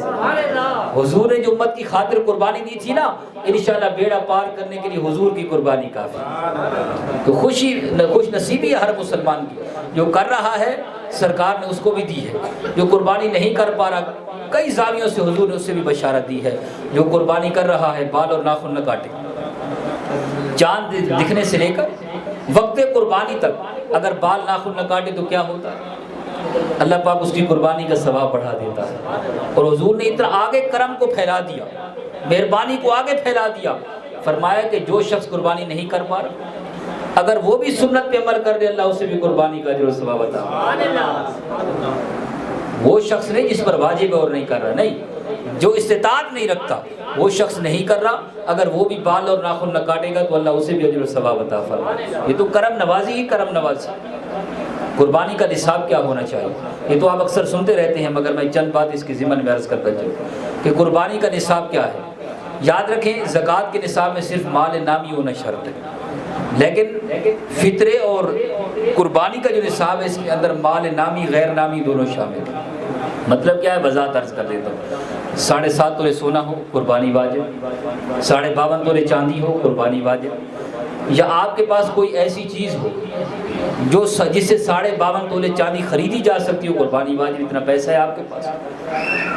حضور نے جو امت کی خاطر قربانی دی تھی نا، انشاءاللہ بیڑا پار کرنے کے لیے حضور کی قربانی کافی ہے۔ تو خوش نصیبی ہے ہر مسلمان کی، جو کر رہا ہے سرکار نے اس کو بھی دی ہے، جو قربانی نہیں کر پا رہا کئی زاویوں سے حضور نے اس سے بھی بشارت دی ہے۔ جو قربانی کر رہا ہے بال اور ناخن نہ کاٹے، چاند دکھنے سے لے کر وقت قربانی تک اگر بال ناخن نہ کاٹے تو کیا ہوتا ہے؟ اللہ پاک اس کی قربانی کا ثواب بڑھا دیتا ہے۔ اور حضور نے اتنا آگے کرم کو پھیلا دیا، مہربانی کو آگے پھیلا دیا، فرمایا کہ جو شخص قربانی نہیں کر پا رہا اگر وہ بھی سنت پہ عمل کر دے اللہ اسے بھی قربانی کا اجر و ثواب عطا کرے۔ وہ شخص نہیں جس پر واجب ہے اور نہیں کر رہا، نہیں، جو استطاعت نہیں رکھتا وہ شخص نہیں کر رہا، اگر وہ بھی بال اور ناخن نہ کاٹے گا تو اللہ اسے بھی اجر و ثواب عطا فرمائے۔ یہ تو کرم نوازی ہی کرم نوازی۔ قربانی کا نصاب کیا ہونا چاہیے؟ یہ تو آپ اکثر سنتے رہتے ہیں، مگر میں چند بات اس کے ضمن میں عرض کرتا چلوں کہ قربانی کا نصاب کیا ہے۔ یاد رکھیں زکوٰۃ کے نصاب میں صرف مال نامی ہونا شرط ہے، لیکن فطرے اور قربانی کا جو نصاب ہے اس کے اندر مال نامی غیر نامی دونوں شامل ہیں۔ مطلب کیا ہے؟ وضاحت عرض کر دیتا ہوں۔ 7.5 تولے سونا ہو قربانی واجب، 52.5 تولے چاندی ہو قربانی واجب، یا آپ کے پاس کوئی ایسی چیز ہو جو جس سے 52.5 تولے چاندی خریدی جا سکتی ہو قربانی واجب، اتنا پیسہ ہے آپ کے پاس،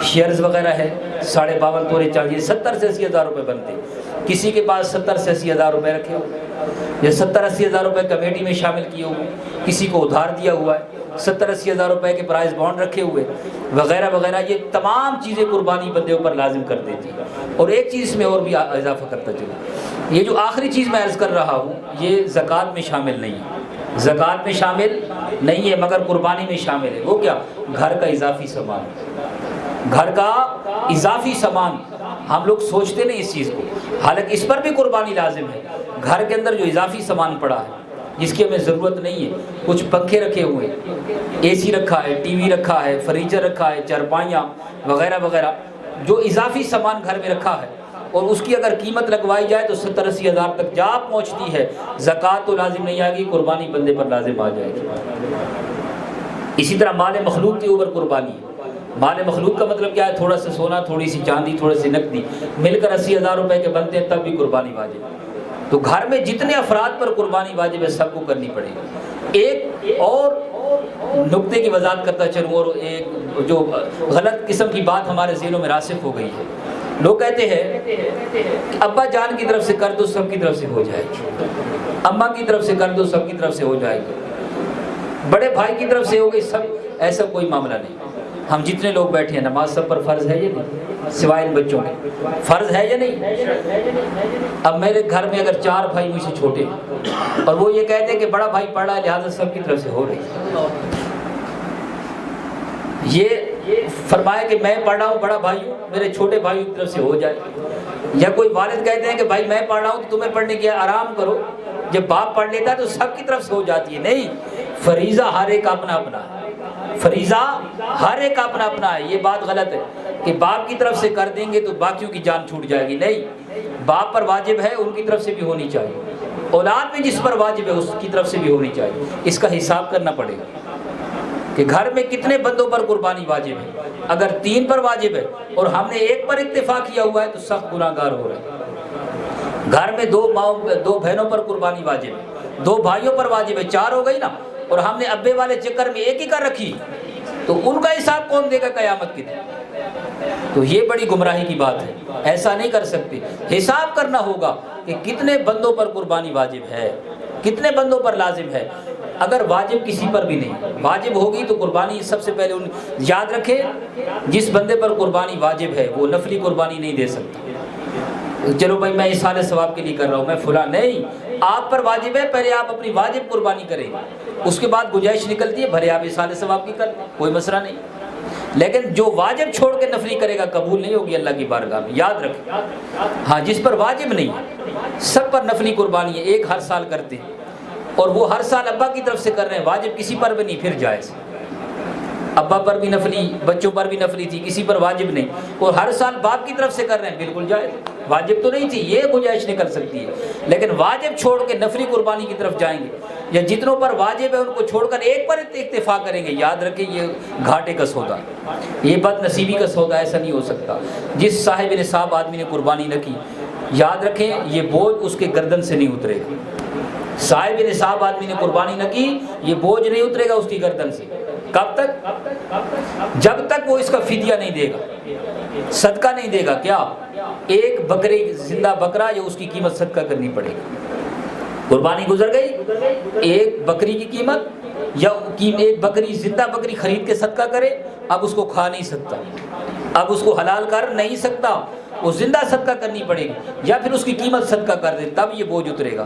شیئرز وغیرہ ہے 52.5 تولے چاندی 70 سے 80 ہزار روپے بنتے، کسی کے پاس 70 سے 80 ہزار روپے رکھے ہو یا 70-80 ہزار روپے کمیٹی میں شامل کیے ہوئے، کسی کو ادھار دیا ہوا ہے، 70-80 ہزار روپے کے پرائز بانڈ رکھے ہوئے وغیرہ وغیرہ، یہ تمام چیزیں قربانی بندے پر لازم کر دیتی ہے۔ اور ایک چیز میں اور بھی اضافہ کرتا چلوں، یہ جو آخری چیز میں عرض کر رہا ہوں یہ زکوٰۃ میں شامل نہیں ہے، زکوٰۃ میں شامل نہیں ہے مگر قربانی میں شامل ہے۔ وہ کیا؟ گھر کا اضافی سامان، گھر کا اضافی سامان۔ ہم لوگ سوچتے نہیں اس چیز کو، حالانکہ اس پر بھی قربانی لازم ہے۔ گھر کے اندر جو اضافی سامان پڑا ہے جس کی ہمیں ضرورت نہیں ہے، کچھ پنکھے رکھے ہوئے، اے سی رکھا ہے، ٹی وی رکھا ہے، فریزر رکھا ہے، چارپائیاں وغیرہ وغیرہ، جو اضافی سامان گھر میں رکھا ہے اور اس کی اگر قیمت لگوائی جائے تو 70-80 ہزار تک جا پہنچتی ہے، زکوٰۃ تو لازم نہیں آئے گی، قربانی بندے پر لازم آ جائے گی۔ اسی طرح مال مخلوق کے اوپر قربانی ہے۔ مال مخلوق کا مطلب کیا ہے؟ تھوڑا سا سونا، تھوڑی سی چاندی، تھوڑے سے نقدی مل کر 80 ہزار روپے کے بنتے ہیں تب بھی قربانی واجب ہے۔ تو گھر میں جتنے افراد پر قربانی واجب ہے سب کو کرنی پڑے گی۔ ایک اور نقطے کی وضاحت کرتا چلوں، اور ایک جو غلط قسم کی بات ہمارے ذہنوں میں راسخ ہو گئی ہے، لوگ کہتے ہیں کہ ابا جان کی طرف سے کر دو سب کی طرف سے ہو جائے گی، اماں کی طرف سے کر دو سب کی طرف سے ہو جائے گی، بڑے بھائی کی طرف سے ہو گئی سب، ایسا کوئی معاملہ نہیں۔ ہم جتنے لوگ بیٹھے ہیں نماز سب پر فرض ہے یا نہیں؟ سوائے ان بچوں کے فرض ہے یا نہیں؟ اب میرے گھر میں اگر 4 بھائی مجھ سے چھوٹے ہیں اور وہ یہ کہتے ہیں کہ بڑا بھائی پڑھ رہا ہے لہٰذا سب کی طرف سے ہو رہی ہے، یہ فرمایا کہ میں پڑھ رہا ہوں بڑا بھائی ہوں میرے چھوٹے بھائی کی طرف سے ہو جائے، یا کوئی والد کہتے ہیں کہ بھائی میں پڑھ رہا ہوں تو تمہیں پڑھنے کی آرام کرو، جب باپ پڑھ لیتا ہے تو سب کی طرف سے ہو جاتی ہے۔ نہیں، فریضہ ہر ایک اپنا اپنا ہے، فریضہ ہر ایک اپنا اپنا ہے۔ یہ بات غلط ہے کہ باپ کی طرف سے کر دیں گے تو باقیوں کی جان چھوٹ جائے گی، نہیں، باپ پر واجب ہے ان کی طرف سے بھی ہونی چاہیے، اولاد میں جس پر واجب ہے اس کی طرف سے بھی ہونی چاہیے۔ اس کا حساب کرنا پڑے گا کہ گھر میں کتنے بندوں پر قربانی واجب ہے۔ اگر 3 پر واجب ہے اور ہم نے 1 پر اتفاق کیا ہوا ہے تو سخت گناہ گار ہو رہے ہیں۔ گھر میں دو بہنوں پر قربانی واجب ہے، 2 بھائیوں پر واجب ہے، 4 ہو گئی نا، اور ہم نے ابے والے چکر میں ایک ہی کر رکھی، تو ان کا حساب کون دے گا قیامت کے دن؟ تو یہ بڑی گمراہی کی بات ہے، ایسا نہیں کر سکتے۔ حساب کرنا ہوگا کہ کتنے بندوں پر قربانی واجب ہے، کتنے بندوں پر لازم ہے۔ اگر واجب کسی پر بھی نہیں، واجب ہوگی تو قربانی سب سے پہلے یاد رکھیں، جس بندے پر قربانی واجب ہے وہ نفلی قربانی نہیں دے سکتا۔ چلو بھائی میں اصالِ ثواب کے لیے کر رہا ہوں، میں فلاں نہیں، آپ پر واجب ہے، پہلے آپ اپنی واجب قربانی کریں، اس کے بعد گنجائش نکلتی ہے بھلے آپ اصالِ ثواب کی کر، کوئی مسئلہ نہیں۔ لیکن جو واجب چھوڑ کے نفلی کرے گا قبول نہیں ہوگی اللہ کی بارگاہ میں، یاد رکھیں۔ ہاں جس پر واجب نہیں، سب پر نفلی قربانی ہے، ایک ہر سال کرتے ہیں، اور وہ ہر سال ابا کی طرف سے کر رہے ہیں، واجب کسی پر بھی نہیں، پھر جائز۔ ابا پر بھی نفلی، بچوں پر بھی نفلی تھی، کسی پر واجب نہیں، اور ہر سال باپ کی طرف سے کر رہے ہیں، بالکل جائز۔ واجب تو نہیں تھی، یہ گنجائش نکل سکتی ہے، لیکن واجب چھوڑ کے نفلی قربانی کی طرف جائیں گے، یا جتنوں پر واجب ہے ان کو چھوڑ کر ایک پر اکتفا کریں گے، یاد رکھیں یہ گھاٹے کا سودا ہے، یہ بد نصیبی کا سودا، ایسا نہیں ہو سکتا۔ جس صاحب نصاب آدمی نے قربانی نہ کی، یاد رکھیں یہ بوجھ اس کے گردن سے نہیں اترے گا۔ صاحب نصاب آدمی نے قربانی نہ کی، یہ بوجھ نہیں اترے گا اس کی گردن سے۔ کب تک؟ جب تک وہ اس کا فدیہ نہیں دے گا، صدقہ نہیں دے گا۔ کیا؟ ایک بکرے، زندہ بکرا، یا اس کی قیمت صدقہ کرنی پڑے گی۔ قربانی گزر گئی، ایک بکری کی قیمت، یا ایک بکری، زندہ بکری خرید کے صدقہ کرے، اب اس کو کھا نہیں سکتا، اب اس کو حلال کر نہیں سکتا، وہ زندہ صدقہ کرنی پڑے گی، یا پھر اس کی قیمت صدقہ کر دے، تب یہ بوجھ اترے گا،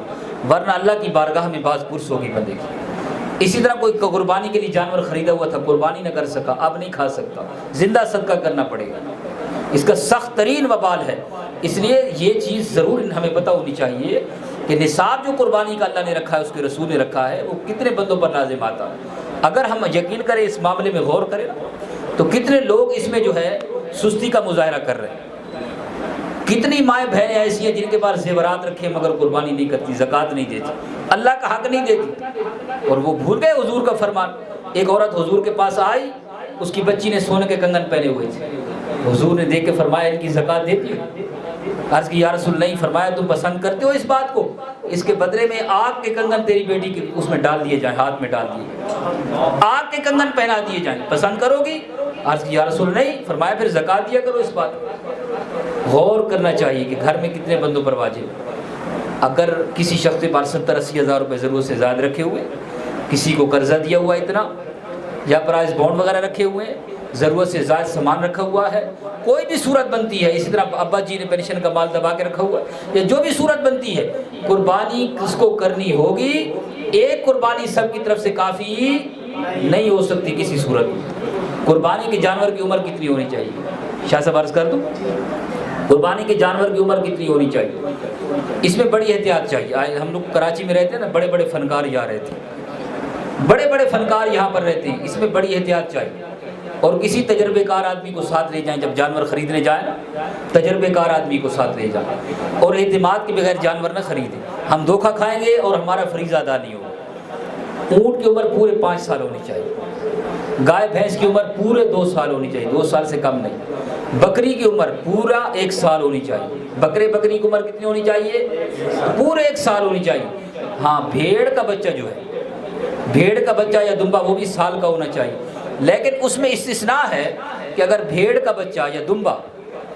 ورنہ اللہ کی بارگاہ میں باز پرس ہوگی بندے کی۔ اسی طرح کوئی قربانی کے لیے جانور خریدا ہوا تھا، قربانی نہ کر سکا، اب نہیں کھا سکتا، زندہ صدقہ کرنا پڑے گا، اس کا سخت ترین وبال ہے۔ اس لیے یہ چیز ضرور ہمیں پتہ ہونی چاہیے کہ نصاب جو قربانی کا اللہ نے رکھا ہے، اس کے رسول نے رکھا ہے، وہ کتنے بندوں پر لازم آتا ہے۔ اگر ہم یقین کریں، اس معاملے میں غور کریں تو کتنے لوگ اس میں جو ہے سستی کا مظاہرہ کر رہے ہیں۔ کتنی مائیں بہنیں ایسی ہیں جن کے پاس زیورات رکھے مگر قربانی نہیں کرتی، زکوٰۃ نہیں دیتی، اللہ کا حق نہیں دیتی، اور وہ بھول گئے حضور کا فرمان۔ ایک عورت حضور کے پاس آئی، اس کی بچی نے سونے کے کنگن پہنے ہوئے تھے، حضور نے دیکھ کے فرمایا ان کی زکوٰۃ دیتی ہو؟ عرض کی یا رسول نہیں۔ فرمایا تم پسند کرتے ہو اس بات کو؟ اس کے بدلے میں آگ کے کنگن تیری بیٹی کے اس میں ڈال دیے جائیں، ہاتھ میں ڈال دیے، آگ کے کنگن پہنا دیے جائیں، پسند کرو گی؟ عرض کی یا رسول نہیں۔ فرمایا پھر زکوٰۃ دیا کرو اس بات۔ غور کرنا چاہیے کہ گھر میں کتنے بندوں پر واجب ہے۔ اگر کسی شخص کے پاس 70-80 ہزار روپے ضرورت سے زیادہ رکھے ہوئے، کسی کو قرضہ دیا ہوا اتنا، یا پرائز بانڈ وغیرہ رکھے ہوئے ہیں، ضرورت سے زائد سامان رکھا ہوا ہے، کوئی بھی صورت بنتی ہے، اسی طرح ابا جی نے پینشن کا مال دبا کے رکھا ہوا ہے، یا جو بھی صورت بنتی ہے، قربانی کس کو کرنی ہوگی؟ ایک قربانی سب کی طرف سے کافی نہیں ہو سکتی کسی صورت میں۔ قربانی کے جانور کی عمر کتنی ہونی چاہیے؟ شاہ صاحب عرض کر دوں، قربانی کے جانور کی عمر کتنی ہونی چاہیے؟ اس میں بڑی احتیاط چاہیے۔ ہم لوگ کراچی میں رہتے ہیں نا، بڑے بڑے فنکار یہاں رہتے ہیں، بڑے بڑے فنکار یہاں پر رہتے ہیں، اس میں بڑی احتیاط چاہیے، اور کسی تجربے کار آدمی کو ساتھ لے جائیں، جب جانور خریدنے جائیں نا، تجربے کار آدمی کو ساتھ لے جائیں، اور اعتماد کے بغیر جانور نہ خریدیں، ہم دھوکہ کھائیں گے اور ہمارا فریضہ ادا نہیں ہوگا۔ اونٹ کی عمر پورے 5 سال ہونی چاہیے، گائے بھینس کی عمر پورے 2 سال ہونی چاہیے، 2 سال سے کم نہیں، بکری کی عمر پورا 1 سال ہونی چاہیے، بکری کی عمر کتنی ہونی چاہیے؟ پورے 1 سال ہونی چاہیے۔ ہاں بھیڑ کا بچہ جو ہے، بھیڑ کا بچہ یا دمبا، وہ بھی سال کا ہونا چاہیے، لیکن اس میں استثناء ہے کہ اگر بھیڑ کا بچہ یا دمبا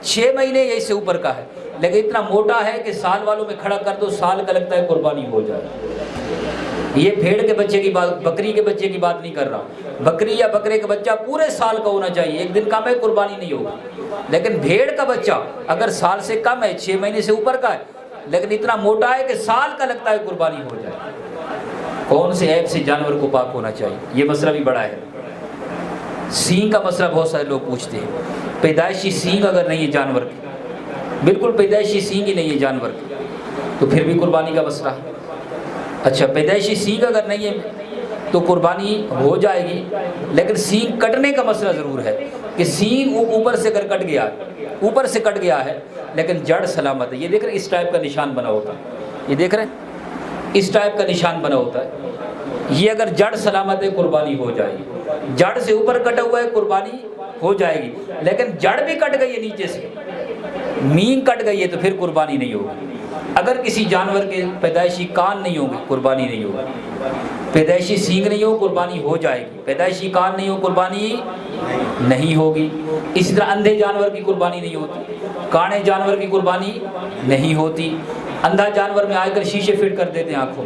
6 مہینے یا اس سے اوپر کا ہے، لیکن اتنا موٹا ہے کہ سال والوں میں کھڑا کر دو، سال کا لگتا ہے قربانی ہو جائے۔ یہ بھیڑ کے بچے کی بات، بکری کے بچے کی بات نہیں کر رہا، بکری یا بکرے کا بچہ پورے سال کا ہونا چاہیے، 1 دن کم ہے قربانی نہیں ہوگی۔ لیکن بھیڑ کا بچہ اگر سال سے کم ہے، 6 مہینے سے اوپر کا ہے، لیکن اتنا موٹا ہے کہ سال کا لگتا ہے قربانی ہو جائے۔ کون سے عیب سے جانور کو پاک ہونا چاہیے؟ یہ مسئلہ بھی بڑا ہے۔ سینگ کا مسئلہ بہت سارے لوگ پوچھتے ہیں، پیدائشی سینگ اگر نہیں ہے جانور کی، بالکل پیدائشی سینگ ہی نہیں ہے جانور کی، تو پھر بھی قربانی کا مسئلہ ہے۔ اچھا پیدائشی سینگ اگر نہیں ہے تو قربانی ہو جائے گی، لیکن سینگ کٹنے کا مسئلہ ضرور ہے کہ سینگ اوپر سے اگر کٹ گیا، اوپر سے کٹ گیا ہے لیکن جڑ سلامت ہے۔ یہ دیکھ رہے ہیں اس ٹائپ کا نشان بنا ہوتا ہے، یہ دیکھ رہے ہیں اس ٹائپ کا نشان بنا ہوتا ہے، یہ اگر جڑ سلامت ہے قربانی ہو جائے گی، جڑ سے اوپر کٹا ہوا ہے قربانی ہو جائے گی، لیکن جڑ بھی کٹ گئی ہے نیچے سے، مینگ کٹ گئی ہے تو پھر قربانی نہیں ہوگی۔ اگر کسی جانور کے پیدائشی کان نہیں ہوں گے قربانی نہیں ہوگی، پیدائشی سینگ نہیں ہو قربانی ہو جائے گی، پیدائشی کان نہیں ہو قربانی نہیں ہوگی۔ اسی طرح اندھے جانور کی قربانی نہیں ہوتی، کانے جانور کی قربانی نہیں ہوتی۔ اندھا جانور میں آج کل شیشے فٹ کر دیتے ہیں آنکھوں،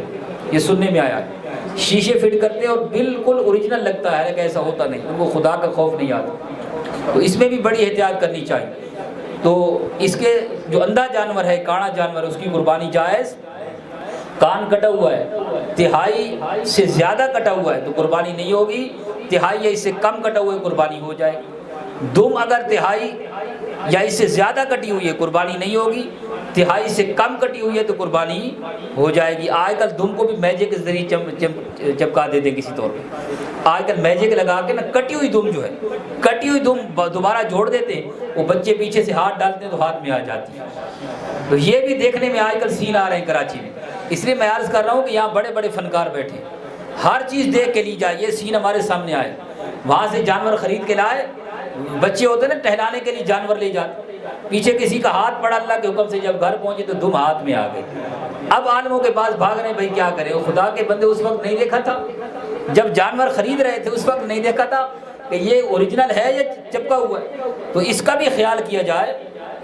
یہ سننے میں آیا ہے، شیشے فٹ کرتے اور بالکل اوریجنل لگتا ہے لیکن ایسا ہوتا نہیں، ان کو خدا کا خوف نہیں آتا، تو اس میں بھی بڑی احتیاط کرنی چاہیے۔ تو اس کے جو اندھا جانور ہے، کانا جانور ہے، اس کی قربانی جائز، کان کٹا ہوا ہے، تہائی سے زیادہ کٹا ہوا ہے تو قربانی نہیں ہوگی، تہائی یا اس سے کم کٹا ہوا ہے قربانی ہو جائے گی۔ دم اگر تہائی یا اس سے زیادہ کٹی ہوئی ہے قربانی نہیں ہوگی، تہائی سے کم کٹی ہوئی ہے تو قربانی ہو جائے گی۔ آج کل دم کو بھی میجے کے ذریعے چپکا دیتے ہیں کسی طور پہ، آج کل میجک لگا کے نا کٹی ہوئی دم جو ہے، کٹی ہوئی دم دوبارہ جوڑ دیتے ہیں، وہ بچے پیچھے سے ہاتھ ڈالتے ہیں تو ہاتھ میں آ جاتی ہے۔ تو یہ بھی دیکھنے میں آج کل سین آ رہے ہیں کراچی میں، اس لیے میں عرض کر رہا ہوں کہ یہاں بڑے بڑے فنکار بیٹھے ہیں، ہر چیز دیکھ کے لی جائے، یہ سین ہمارے سامنے آئے، وہاں سے جانور خرید کے لائے، بچے ہوتے ہیں نا ٹہلانے کے لیے جانور لے جاتے، پیچھے کسی کا ہاتھ پڑا اللہ کے حکم سے، جب گھر پہنچے تو دم ہاتھ میں آ گئی۔ اب عالموں کے پاس بھاگ رہے ہیں، بھائی کیا کریں، خدا کے بندے اس وقت نہیں دیکھا تھا، جب جانور خرید رہے تھے اس وقت نہیں دیکھا تھا کہ یہ اوریجنل ہے یا چپکا ہوا ہے، تو اس کا بھی خیال کیا جائے۔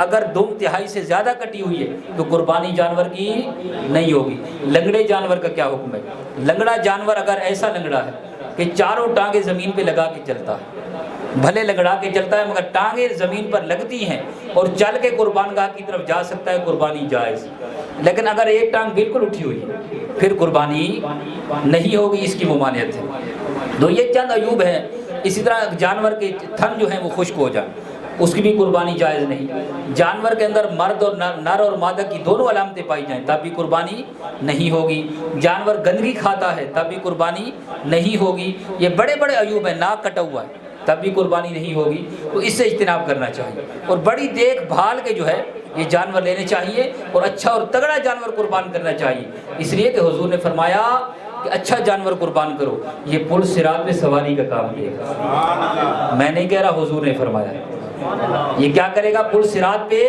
اگر دم تہائی سے زیادہ کٹی ہوئی ہے تو قربانی جانور کی نہیں ہوگی۔ لنگڑے جانور کا کیا حکم ہے؟ لنگڑا جانور اگر ایسا لنگڑا ہے کہ چاروں ٹانگیں زمین پہ لگا کے چلتا ہے، بھلے لنگڑا کے چلتا ہے مگر ٹانگیں زمین پر لگتی ہیں اور چل کے قربان گاہ کی طرف جا سکتا ہے، قربانی جائز۔ لیکن اگر ایک ٹانگ بالکل اٹھی ہوئی ہے پھر قربانی نہیں ہوگی، اس کی ممانعت ہے۔ تو یہ چند عیوب ہیں۔ اسی طرح جانور کے تھن جو ہیں وہ خشک ہو جائیں، اس کی بھی قربانی جائز نہیں۔ جانور کے اندر مرد اور نر اور مادہ کی دونوں علامتیں پائی جائیں تب بھی قربانی نہیں ہوگی۔ جانور گندگی کھاتا ہے تب بھی قربانی نہیں ہوگی۔ یہ بڑے بڑے عیوب ہیں، ناک کٹا ہوا ہے تب بھی قربانی نہیں ہوگی، تو اس سے اجتناب کرنا چاہیے اور بڑی دیکھ بھال کے جو ہے یہ جانور لینے چاہیے اور اچھا اور تگڑا جانور قربان کرنا چاہیے، اس لیے کہ حضور نے فرمایا کہ اچھا جانور قربان کرو، یہ پل صراط میں سواری کا کام دے گا۔ میں نہیں کہہ رہا، حضور نے فرمایا یہ کیا کرے گا، پل صراط پہ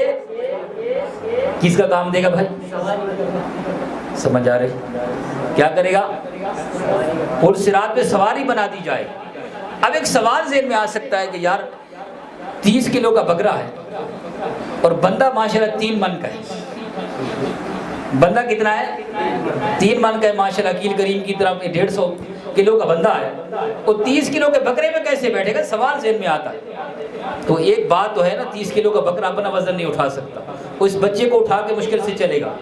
کس کا کام دے گا بھائی، سمجھ آ رہی، کیا کرے گا، پل صراط پہ سواری بنا دی جائے۔ اب ایک سوال ذہن میں آ سکتا ہے کہ یار 30 کلو کا بکرا ہے اور بندہ ماشاءاللہ 3 من کا ہے، بندہ کتنا ہے 3 من کا ہے ماشاءاللہ، عقیل کریم کی طرف 150 کلو کا بندہ ہے، وہ 30 کلو کے بکرے میں کیسے بیٹھے گا، سوال ذہن میں آتا ہے۔ تو ایک بات تو ہے نا، 30 کلو کا بکرا اپنا وزن نہیں اٹھا سکتا، وہ اس بچے کو اٹھا کے مشکل سے چلے گا،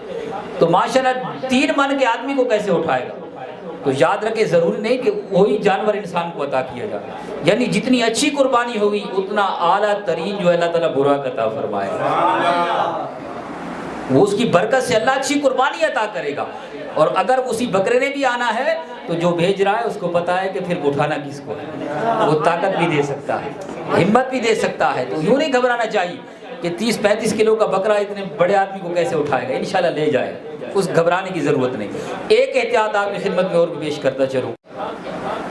تو ماشاءاللہ 3 من کے آدمی کو کیسے اٹھائے گا۔ تو یاد رکھیں ضروری نہیں کہ وہی جانور انسان کو عطا کیا جائے، یعنی جتنی اچھی قربانی ہوگی اتنا اعلیٰ ترین جو ہے اللہ تعالیٰ براک عطا فرمائے گا، وہ اس کی برکت سے اللہ اچھی قربانی عطا کرے گا۔ اور اگر اسی بکرے نے بھی آنا ہے تو جو بھیج رہا ہے اس کو پتا ہے کہ پھر اٹھانا کس کو ہے، وہ طاقت بھی دے سکتا ہے، ہمت بھی دے سکتا ہے، تو یوں نہیں گھبرانا چاہیے کہ 30-35 کلو کا بکرا اتنے بڑے آدمی کو کیسے اٹھائے گا، انشاءاللہ لے جائے، اس گھبرانے کی ضرورت نہیں۔ ایک احتیاط آپ کی خدمت میں اور بھی پیش کرتا چلوں،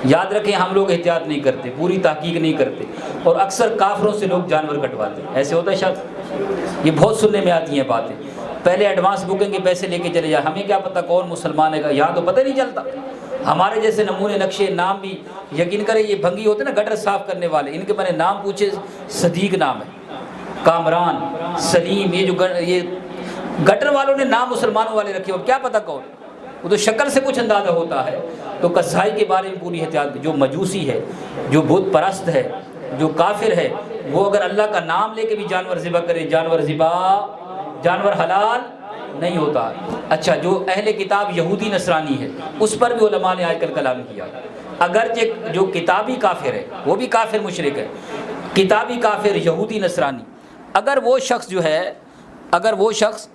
یاد رکھیں ہم لوگ احتیاط نہیں کرتے، پوری تحقیق نہیں کرتے، اور اکثر کافروں سے لوگ جانور کٹواتے ہیں، ایسے ہوتا ہے شاید، یہ بہت سننے میں آتی ہیں باتیں، پہلے ایڈوانس بکنگ کے پیسے لے کے چلے جائے، ہمیں کیا پتہ کون مسلمان ہے، یہاں تو پتہ نہیں چلتا۔ ہمارے جیسے نمونے نقشے نام بھی یقین کریں، یہ بھنگی ہوتے ہیں نا گٹر صاف کرنے والے، ان کے میں نے نام پوچھے، صدیق نام ہے، کامران، سلیم، یہ گٹر والوں نے نام مسلمانوں والے رکھے ہو، کیا پتہ کون، وہ تو شکل سے کچھ اندازہ ہوتا ہے۔ تو قصائی کے بارے میں پوری احتیاط، جو مجوسی ہے، جو بت پرست ہے، جو کافر ہے، وہ اگر اللہ کا نام لے کے بھی جانور ذبح کرے، جانور حلال نہیں ہوتا۔ اچھا، جو اہل کتاب یہودی نصرانی ہے اس پر بھی علماء نے آج کل کلام کیا، اگرچہ جو کتابی کافر ہے وہ بھی کافر مشرک ہے، کتابی کافر یہودی نصرانی، اگر وہ شخص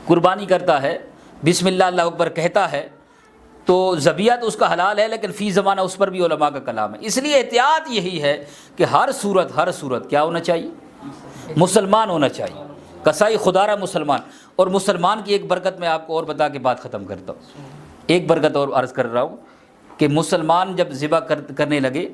قربانی کرتا ہے، بسم اللہ اللہ اکبر کہتا ہے، تو ذبیحت اس کا حلال ہے، لیکن فی زمانہ اس پر بھی علماء کا کلام ہے۔ اس لیے احتیاط یہی ہے کہ ہر صورت کیا ہونا چاہیے، مسلمان ہونا چاہیے، قصائی خدارہ مسلمان۔ اور مسلمان کی ایک برکت میں آپ کو اور بتا کے بات ختم کرتا ہوں، ایک برکت اور عرض کر رہا ہوں کہ مسلمان جب ذبح کرنے لگے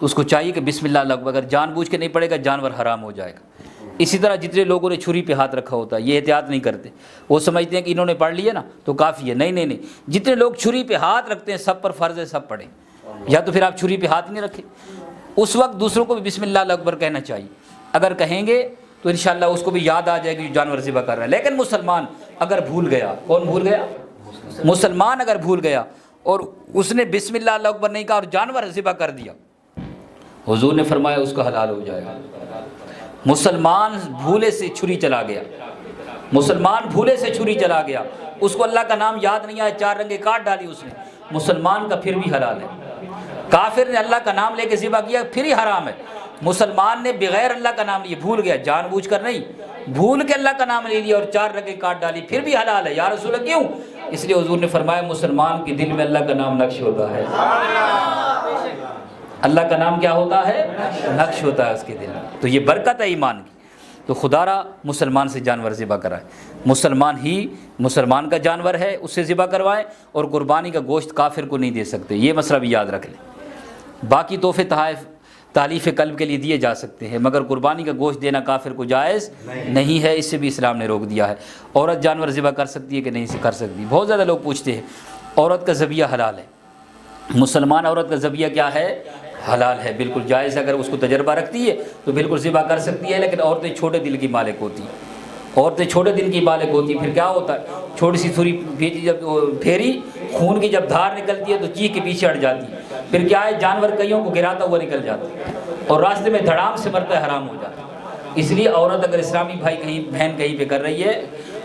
تو اس کو چاہیے کہ بسم اللہ اللہ اکبر، اگر جان بوجھ کے نہیں پڑے گا جانور حرام ہو جائے گا۔ اسی طرح جتنے لوگوں نے چھری پہ ہاتھ رکھا ہوتا ہے یہ احتیاط نہیں کرتے، وہ سمجھتے ہیں کہ انہوں نے پڑھ لیا نا تو کافی ہے. نہیں، جتنے لوگ چھری پہ ہاتھ رکھتے ہیں سب پر فرض ہے سب پڑھیں. یا تو پھر آپ چھری پہ ہاتھ نہیں رکھیں، اس وقت دوسروں کو بھی بسم اللہ اکبر کہنا چاہیے. اگر کہیں گے تو انشاءاللہ اس کو بھی یاد آ جائے گی جو جانور ذبح کر رہا ہے. لیکن مسلمان اگر بھول گیا، کون بھول گیا؟ مسلمان اگر بھول گیا اور اس نے بسم اللہ اکبر نہیں کہا اور جانور ذبح کر دیا، حضور نے فرمایا اس کا حلال ہو جائے گا. مسلمان بھولے سے چھری چلا گیا، مسلمان بھولے سے چھری چلا گیا، اس کو اللہ کا نام یاد نہیں آیا، 4 رنگیں کاٹ ڈالی اس نے، مسلمان کا پھر بھی حلال ہے. کافر نے اللہ کا نام لے کے ذبح کیا پھر ہی حرام ہے. مسلمان نے بغیر اللہ کا نام لیے، بھول گیا، جان بوجھ کر نہیں، بھول کے اللہ کا نام لے لیا اور 4 رنگیں کاٹ ڈالی پھر بھی حلال ہے. یا رسول اللہ کیوں؟ اس لیے حضور نے فرمایا مسلمان کے دل میں اللہ کا نام نقش ہوتا ہے. اللہ کا نام کیا ہوتا ہے؟ نقش ہوتا ہے اس کے دل میں. تو یہ برکت ہے ایمان کی. تو خدا را مسلمان سے جانور ذبح کرائے، مسلمان ہی مسلمان کا جانور ہے اس سے ذبح کروائیں، اور قربانی کا گوشت کافر کو نہیں دے سکتے، یہ مسئلہ بھی یاد رکھ لیں. باقی تحفے تحائف تالیف قلب کے لیے دیے جا سکتے ہیں، مگر قربانی کا گوشت دینا کافر کو جائز نہیں ہے، اس سے بھی اسلام نے روک دیا ہے. عورت جانور ذبح کر سکتی ہے کہ نہیں کر سکتی؟ بہت زیادہ لوگ پوچھتے ہیں. عورت کا ذبیحہ حلال ہے، مسلمان عورت کا ذبیحہ کیا ہے؟ حلال ہے، بالکل جائز. اگر اس کو تجربہ رکھتی ہے تو بالکل ذبح کر سکتی ہے. لیکن عورتیں چھوٹے دل کی مالک ہوتی ہیں، عورتیں چھوٹے دل کی مالک ہوتی ہیں. پھر کیا ہوتا ہے، چھوٹی سی چھری جب پھیری، خون کی جب دھار نکلتی ہے تو چیخ کے پیچھے ہٹ جاتی ہے. پھر کیا ہے، جانور کئیوں کو گراتا ہوا نکل جاتا ہے اور راستے میں دھڑام سے مرتا ہے، حرام ہو جاتا ہے. اس لیے عورت اگر اسلامی بھائی کہیں بہن کہیں پہ کر رہی ہے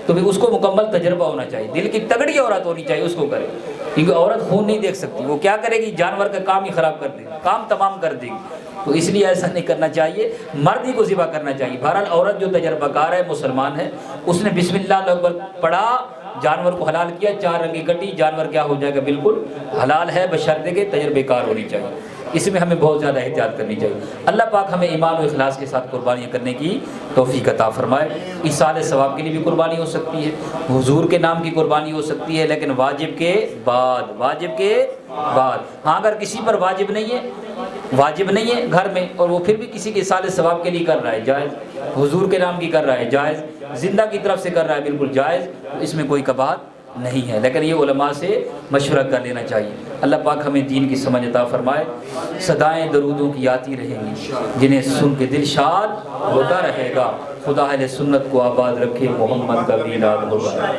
تو پھر اس کو مکمل تجربہ ہونا چاہیے، دل کی تگڑی عورت ہونی چاہیے اس کو کرے. کیونکہ عورت خون نہیں دیکھ سکتی، وہ کیا کرے گی، جانور کا کام ہی خراب کر دے گی، کام تمام کر دے گی. تو اس لیے ایسا نہیں کرنا چاہیے، مرد ہی کو ذبح کرنا چاہیے. بہرحال عورت جو تجربہ کار ہے، مسلمان ہے، اس نے بسم اللہ اکبر پڑھا، جانور کو حلال کیا، 4 رنگیں کٹی، جانور کیا ہو جائے گا، بالکل حلال ہے، بشرطے کہ تجربے کار ہونی چاہیے. اس میں ہمیں بہت زیادہ احتیاط کرنی چاہیے. اللہ پاک ہمیں ایمان و اخلاص کے ساتھ قربانیاں کرنے کی توفیق عطا فرمائے. ایصال ثواب کے لیے بھی قربانی ہو سکتی ہے، حضور کے نام کی قربانی ہو سکتی ہے، لیکن واجب کے بعد، واجب کے بعد. ہاں اگر کسی پر واجب نہیں ہے گھر میں اور وہ پھر بھی کسی کے ایصال ثواب کے لیے کر رہا ہے، جائز. حضور کے نام کی کر رہا ہے، جائز. زندہ کی طرف سے کر رہا ہے، بالکل جائز. اس میں کوئی کباہت نہیں ہے، لیکن یہ علماء سے مشورہ کر لینا چاہیے. اللہ پاک ہمیں دین کی سمجھ عطا فرمائے. صدائیں درودوں کی آتی رہیں گی جنہیں سن کے دل شاد ہوتا رہے گا. خدا اہل سنت کو آباد رکھے، محمد کا میلاد ہوگا.